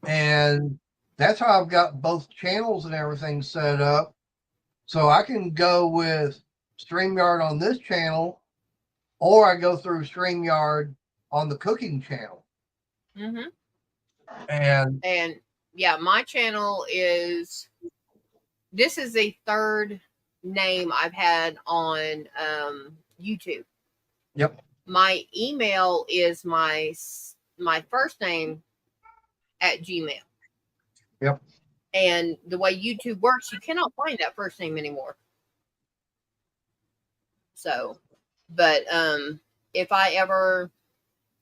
and that's how I've got both channels and everything set up. So I can go with StreamYard on this channel, or I go through StreamYard on the cooking channel. Mm-hmm. And yeah, my channel is, this is the third name I've had on YouTube. Yep. My email is my first name at Gmail. Yep. And the way YouTube works, you cannot find that first name anymore. So, but if I ever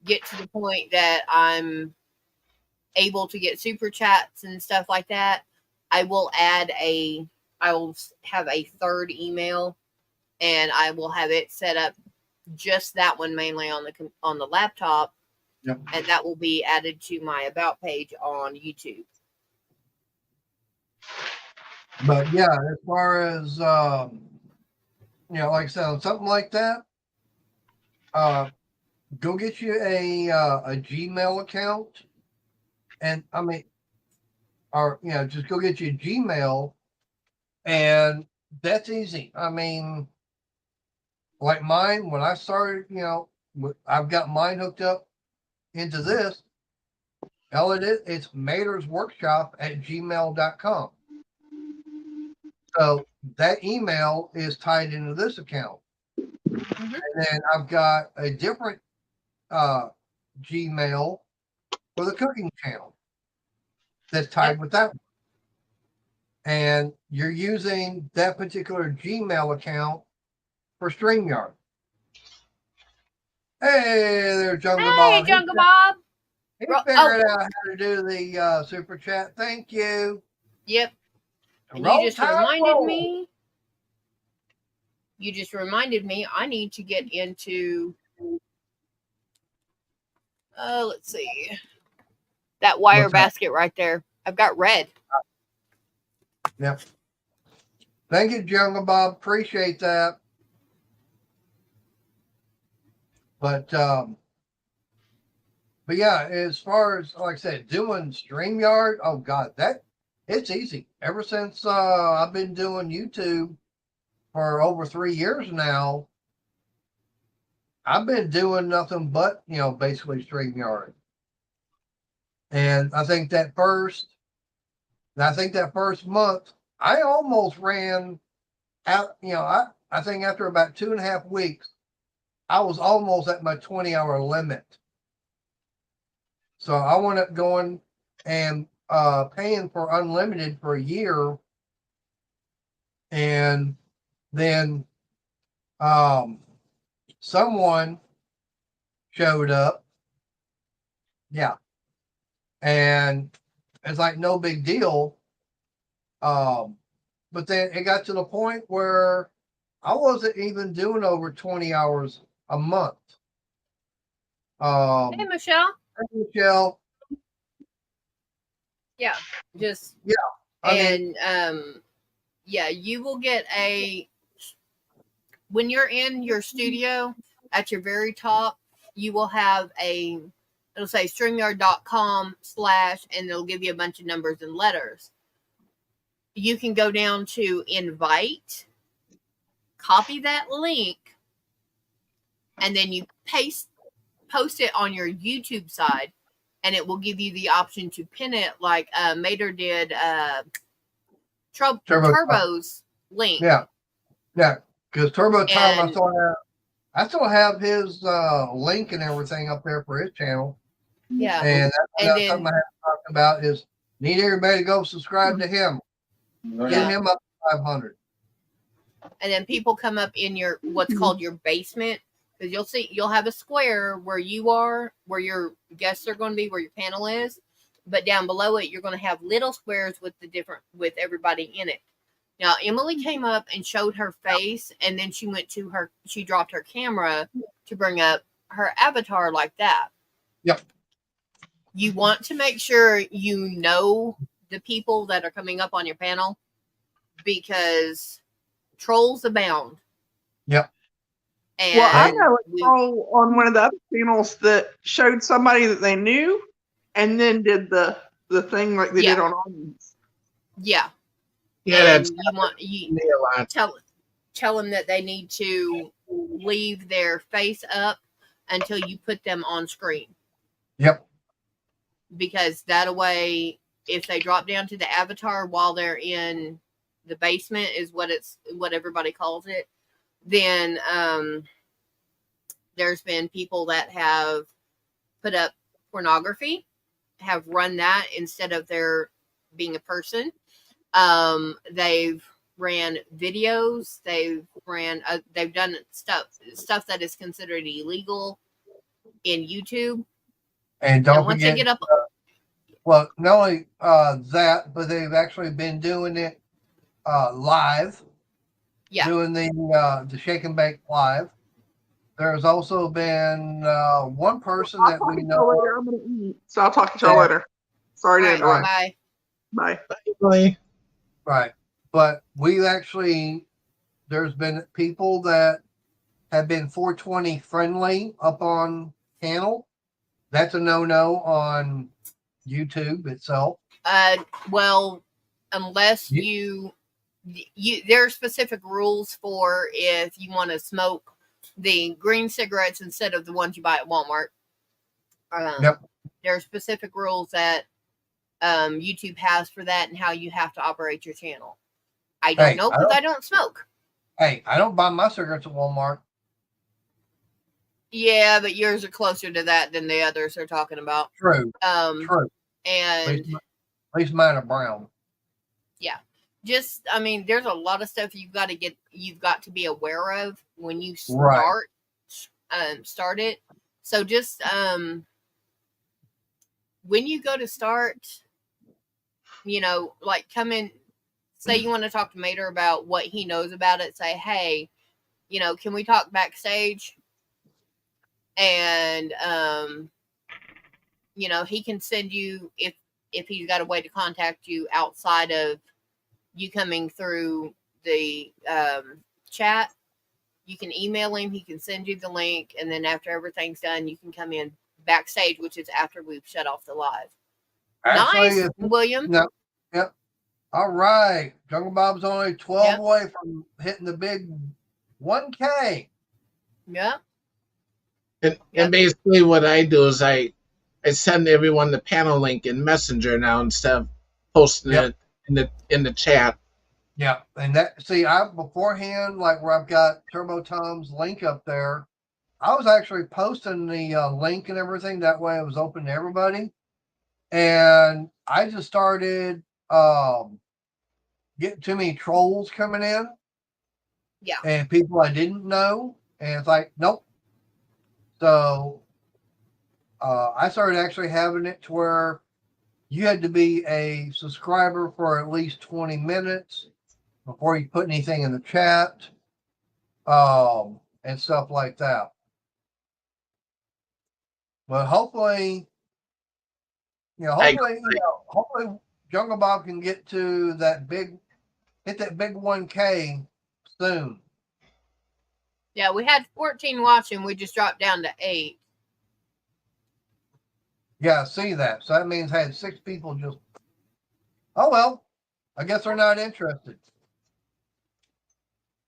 get to the point that I'm able to get super chats and stuff like that, I will have a third email, and I will have it set up, just that one mainly on the laptop. Yep. And that will be added to my about page on YouTube. But yeah, as far as like I said, something like that, go get you a Gmail account, and just go get you a Gmail, and that's easy. I mean, like mine, when I started, I've got mine hooked up into this. All it is, it's matersworkshop@gmail.com. So that email is tied into this account. Mm-hmm. And then I've got a different Gmail for the cooking channel that's tied with that one. And you're using that particular Gmail account for StreamYard. Hey there, Jungle Bob. Hey, Jungle Bob. He figured out how to do the super chat. Thank you. Yep. And Roll you just Tide reminded roll. me. You just reminded me I need to get into. Let's see. That wire What's that? basket right there. I've got red. Yep. Thank you, Jungle Bob. Appreciate that. But yeah, as far as, like I said, doing StreamYard, oh God, it's easy. Ever since I've been doing YouTube for over 3 years now, I've been doing nothing but, basically StreamYard. And I think that first month, I almost ran out, I think after about 2.5 weeks, I was almost at my 20-hour limit. So I wound up going and paying for unlimited for a year. And then someone showed up. Yeah. And it's like no big deal. But then it got to the point where I wasn't even doing over 20 hours a month. Hey, Michelle. Hey, Michelle. Yeah. Just. Yeah. You will get when you're in your studio at your very top, you will have it'll say StreamYard.com/ and it'll give you a bunch of numbers and letters. You can go down to invite, copy that link, and then you post it on your YouTube side, and it will give you the option to pin it like Mater did Turbo's link. Yeah. Because Turbo Tom, I still have his link and everything up there for his channel. Yeah. And that's something I have to talk about is need everybody to go subscribe to him. Get him up to 500. And then people come up in your what's called your basement, because you'll have a square where you are, where your guests are going to be, where your panel is, but down below it you're going to have little squares with everybody in it. Now Emily came up and showed her face, and then she dropped her camera to bring up her avatar like that. Yep. You want to make sure you know the people that are coming up on your panel, because trolls abound. Yep. And Well, I know a we- troll on one of the other channels that showed somebody that they knew and then did the thing like they Yeah. did on Audience. yeah, Yeah, and that's you want you me a lot. tell them that they need to leave their face up until you put them on screen, Yep. because that way, if they drop down to the avatar while they're in the basement, is what everybody calls it, then there's been people that have put up pornography, have run that instead of their being a person. They've ran videos. They've done stuff that is considered illegal in YouTube. And don't And once they forget, get up, well, not only that, but they've actually been doing it live. Yeah. Doing the Shake and Bake live. There's also been one person I'll that talk we to y'all know. later. I'm going to eat. So I'll talk to y'all Yeah. later. Sorry to all right, interrupt. bye. Bye. Bye. Right. But we've actually, there's been people that have been 420 friendly up on channel. That's a no-no on YouTube itself. Well, unless You- there are specific rules for if you want to smoke the green cigarettes instead of the ones you buy at Walmart. Yep. There are specific rules that YouTube has for that and how you have to operate your channel. I don't Hey, know because I don't smoke. Hey, I don't buy my cigarettes at Walmart. Yeah, but yours are closer to that than the others are talking about. True. True. And At least mine are brown. just, I mean, there's a lot of stuff you've got to be aware of when you Right. start it. So just when you go to start, like come in, say you want to talk to Mater about what he knows about it. Say, hey, can we talk backstage? And he can send you, if he's got a way to contact you outside of you coming through the chat, you can email him. He can send you the link, and then after everything's done, you can come in backstage, which is after we've shut off the live. Actually, Nice, William. No. Yep. All right. Jungle Bob's only 12 Yep. away from hitting the big 1K. Yeah. And basically what I do is I send everyone the panel link in Messenger now instead of posting Yep. it in the chat. Yeah. And I beforehand, like where I've got Turbo Tom's link up there, I was actually posting the link and everything. That way it was open to everybody. And I just started getting too many trolls coming in. Yeah. And people I didn't know. And it's like, nope. So I started actually having it to where you had to be a subscriber for at least 20 minutes before you put anything in the chat and stuff like that. But hopefully, hopefully Jungle Bob can get to hit that big 1K soon. Yeah, we had 14 watching. We just dropped down to 8. Yeah, I see that. So that means I had 6 people just, oh, well, I guess they're not interested.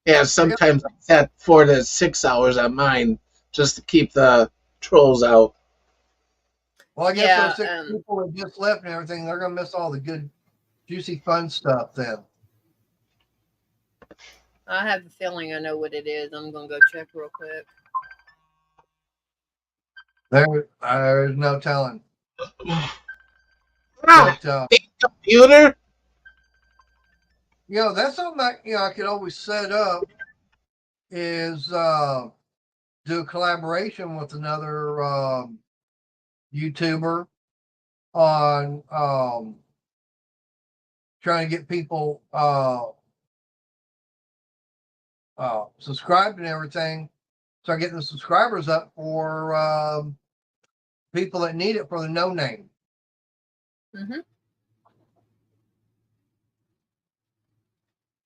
Yeah, sometimes I set 4 to 6 hours on mine just to keep the trolls out. Well, I guess Yeah, those 6 people that just left and everything, they're going to miss all the good, juicy, fun stuff then. I have a feeling I know what it is. I'm going to go check real quick. There's no telling. Ah, But, big computer. that's something that, I could always set up is do a collaboration with another YouTuber on trying to get people subscribed and everything. start getting the subscribers up for people that need it for the no name. Mm-hmm.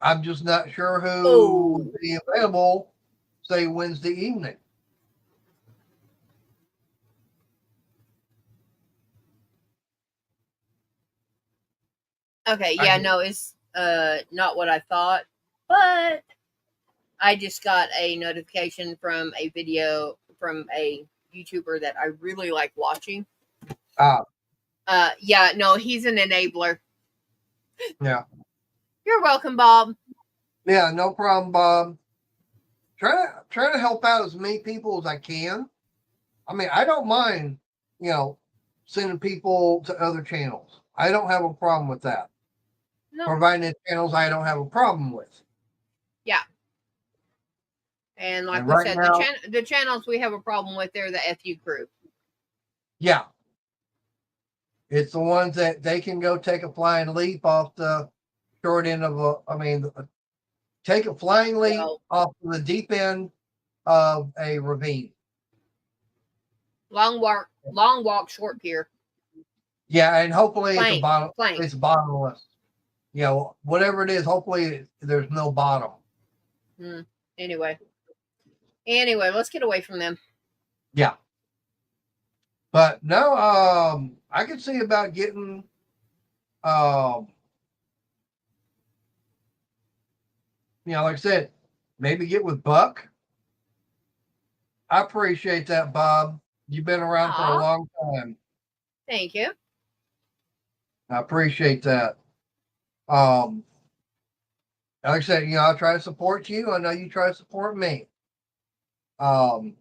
I'm just not sure who Oh. will be available, say Wednesday evening. Okay, I yeah, do. no, it's not what I thought, but I just got a notification from a video from a YouTuber that I really like watching. Ah, Yeah, no, he's an enabler. yeah. You're welcome, Bob. Yeah, no problem, Bob. Try to help out as many people as I can. I mean, I don't mind, sending people to other channels. I don't have a problem with that. No, Providing it's channels I don't have a problem with. and like And we right said, now- the channels we have a problem with, they're the FU crew. Yeah. It's the ones that they can go take a flying leap off the short end of take a flying leap Well- off the deep end of a ravine. Long walk, short pier. Yeah, and hopefully Plank, plank. it's bottomless. Whatever it is, hopefully there's no bottom. Anyway, let's get away from them. Yeah. But no, I could see about getting like I said, maybe get with Buck. I appreciate that, Bob. You've been around for a Aw. long time. Thank you. I appreciate that. Like I said, I try to support you. I know you try to support me. And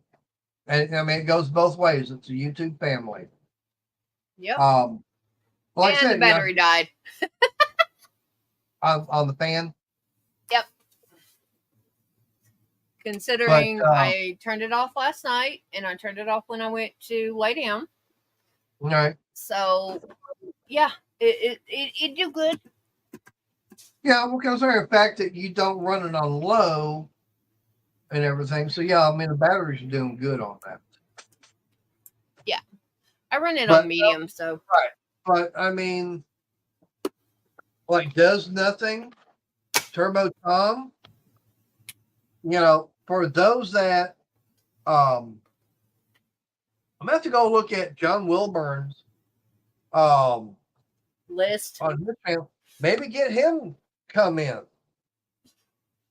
I mean, it goes both ways. It's a YouTube family. Yep. Like I and said, the battery died. on the fan. Considering But, I turned it off last night and I turned it off when I went to lay down. All right. So yeah, it do good. Yeah, well, considering the fact that you don't run it on low and everything. So yeah, I mean the batteries are doing good on that. I run it But, on medium, so But I mean, like does nothing. Turbo Tom. For those that I'm gonna have to go look at John Wilburn's list. on his channel. Maybe get him come in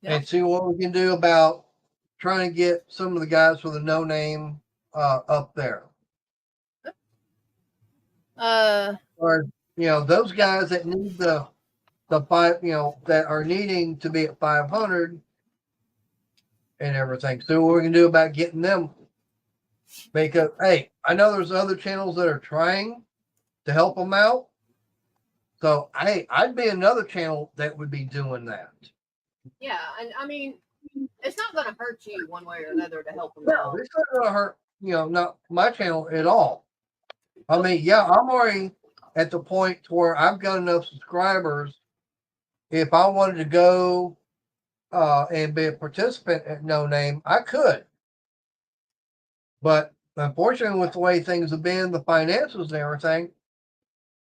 and see what we can do about trying to get some of the guys with a no name up there. Or those guys that need the five, that are needing to be at 500 and everything. So what we can do about getting them. Because hey, I know there's other channels that are trying to help them out. So I'd be another channel that would be doing that. Yeah, and I mean, it's not going to hurt you one way or another to help them No, out. it's not going to hurt. Not my channel at all. I mean, yeah, I'm already at the point where I've got enough subscribers. If I wanted to go and be a participant at No Name, I could. But unfortunately, with the way things have been, the finances and everything,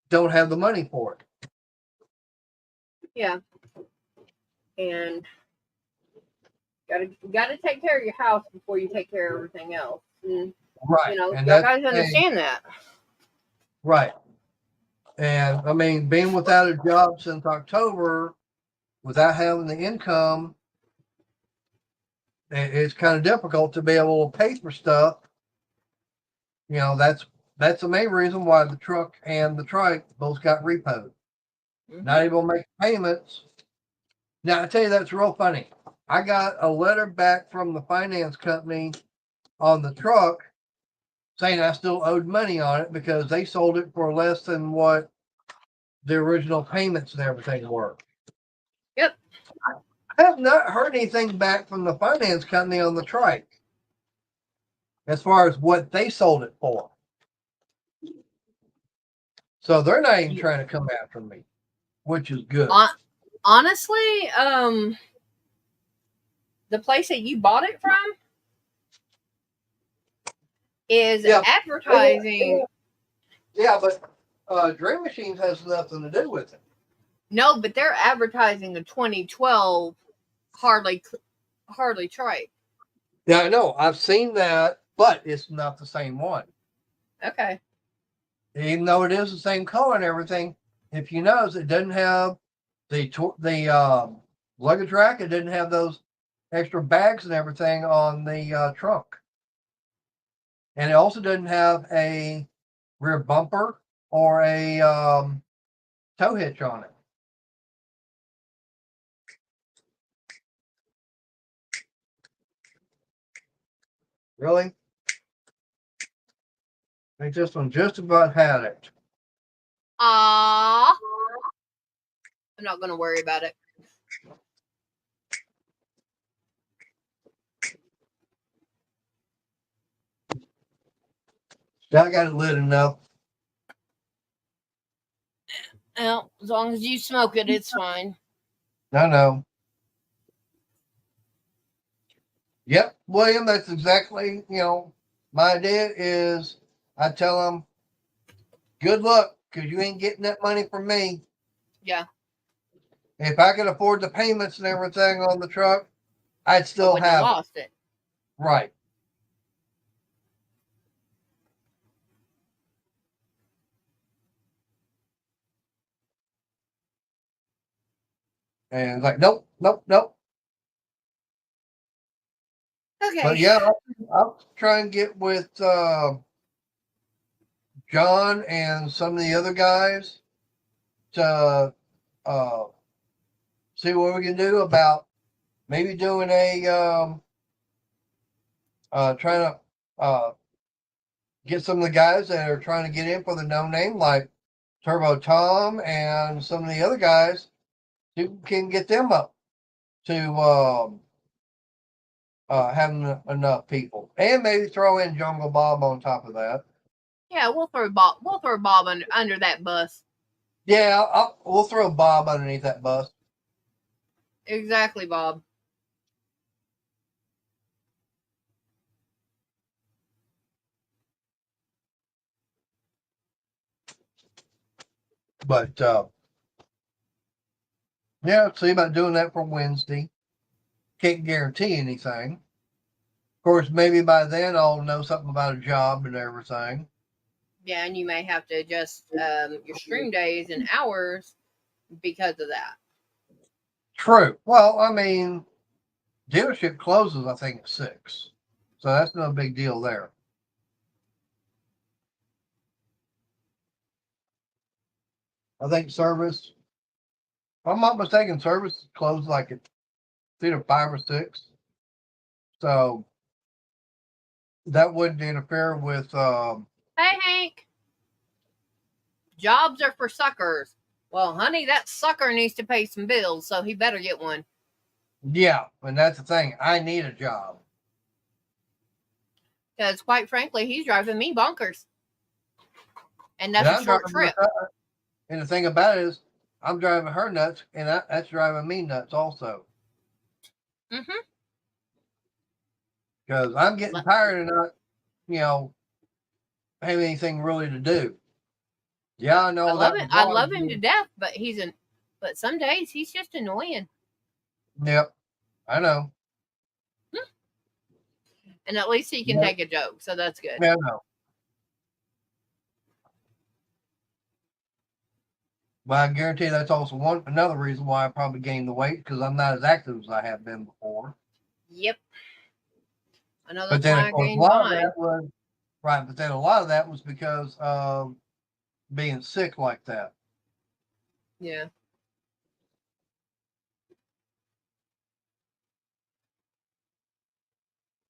don't have the money for it. Yeah, and gotta take care of your house before you take care of everything else. And, Right. you And guys that's the thing. understand that. Right. And I mean, being without a job since October, without having the income, it's kind of difficult to be able to pay for stuff. That's the main reason why the truck and the trike both got repoed. Mhm. Not able to make payments. Now I tell you, that's real funny. I got a letter back from the finance company on the truck saying I still owed money on it because they sold it for less than what the original payments and everything were. Yep. I have not heard anything back from the finance company on the trike as far as what they sold it for. So they're not even trying to come after me, which is good. Honestly, the place that you bought it from, is Yeah. advertising. Yeah, but Dream Machines has nothing to do with it. No, but they're advertising a 2012 Harley trike. Yeah, I know. I've seen that, but it's not the same one. Okay. Even though it is the same color and everything, if you notice, it doesn't have the luggage rack. It didn't have those extra bags and everything on the trunk, and it also didn't have a rear bumper or a tow hitch on it. Really? I think this one just about had it. I'm not going to worry about it. I got it lit enough. Well, as long as you smoke it, it's fine. No. Yep, William, that's exactly, my idea is I tell them, good luck, because you ain't getting that money from me. Yeah. If I could afford the payments and everything on the truck, I'd still wouldn't have have it. lost it. Right. And it's like, nope. Okay. But yeah, I'll try and get with John and some of the other guys to see what we can do about maybe doing a trying to get some of the guys that are trying to get in for the no name, like Turbo Tom and some of the other guys, who can get them up to having enough people, and maybe throw in Jungle Bob on top of that. Yeah, we'll throw Bob. We'll throw Bob under that bus. Yeah, we'll throw Bob underneath that bus. Exactly, Bob. But yeah, see about doing that for Wednesday. Can't guarantee anything. Of course, maybe by then I'll know something about a job and everything. Yeah, and you may have to adjust your stream days and hours because of that. True. Well, I mean, dealership closes, I think, at 6. So that's no big deal there. I think service, if I'm not mistaken, service closed like at either 5 or 6. So that wouldn't interfere with Hey, Hank. Jobs are for suckers. Well, honey, that sucker needs to pay some bills, so he better get one. yeah, and that's the thing. I need a job. Because, quite frankly, he's driving me bonkers. And that's a short trip. And the thing about it is, I'm driving her nuts, and that's driving me nuts also. Mm-hmm. Because I'm getting tired of not, having anything really to do. Yeah, I know. I love him to death, but but some days he's just annoying. Yep, I know. And at least he can take a joke, so that's good. Yeah, I know. But I guarantee that's also another reason why I probably gained the weight, because I'm not as active as I have been before. Yep. I know But that's then, why of course, I gained mine. But then a lot of that was because of being sick like that. Yeah.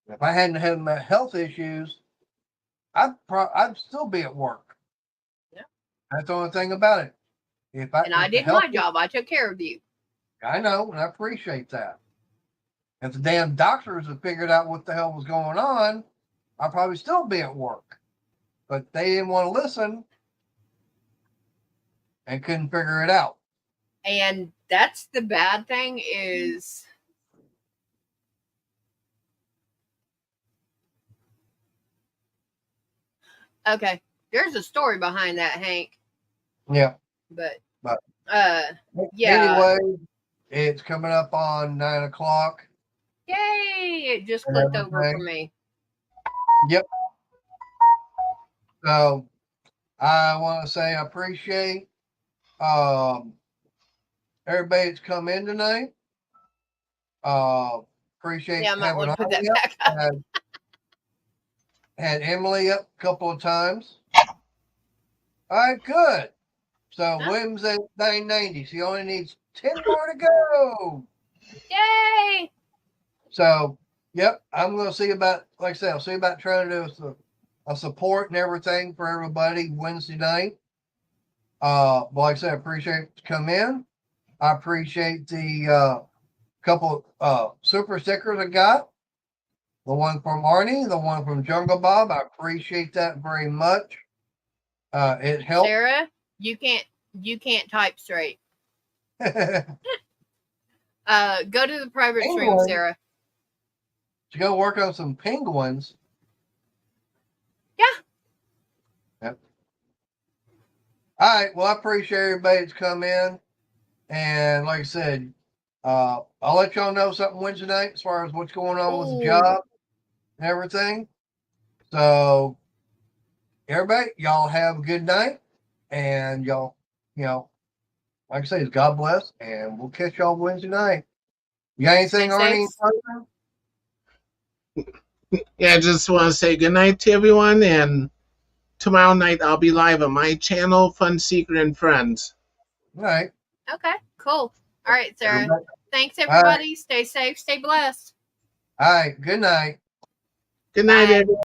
If I hadn't had my health issues, I'd still be at work. Yeah. That's the only thing about it. I did my job. I took care of you. I know, and I appreciate that. If the damn doctors had figured out what the hell was going on, I'd probably still be at work. But they didn't want to listen and couldn't figure it out. And that's the bad thing is Okay. There's a story behind that, Hank. Yeah. But But- yeah. Anyway, it's coming up on 9 o'clock. Yay! It just clicked over for me. Yep. So I want to say I appreciate everybody that's come in tonight. Appreciate Yeah, I might having want to put that Arnie up. back up. Had Emily up a couple of times. All right, good. So Huh? Williams at 990. He only needs 10 more to go. Yay! So, yep, I'm going to see about, like I said, I'll see about trying to do a support and everything for everybody Wednesday night. But like I said, I appreciate you come in. I appreciate the couple super stickers I got. The one from Arnie, the one from Jungle Bob. I appreciate that very much. It helped. Sarah, you can't type straight. Go to the private stream, Anyway. Sarah. To go work on some penguins. Yeah. Yep. All right. Well, I appreciate everybody that's come in. And like I said, I'll let y'all know something Wednesday night as far as what's going on with the Ooh. job and everything. So, everybody, y'all have a good night. And y'all, like I say, God bless. And we'll catch y'all Wednesday night. You got anything, Stay Arnie? safe. Yeah, I just want to say good night to everyone, and tomorrow night I'll be live on my channel, Fun Seeker and Friends. All right. Okay, cool. All right, Sarah. Everybody- Thanks, everybody. Stay safe. Stay blessed. All right. Good night. Good night, Bye. everyone.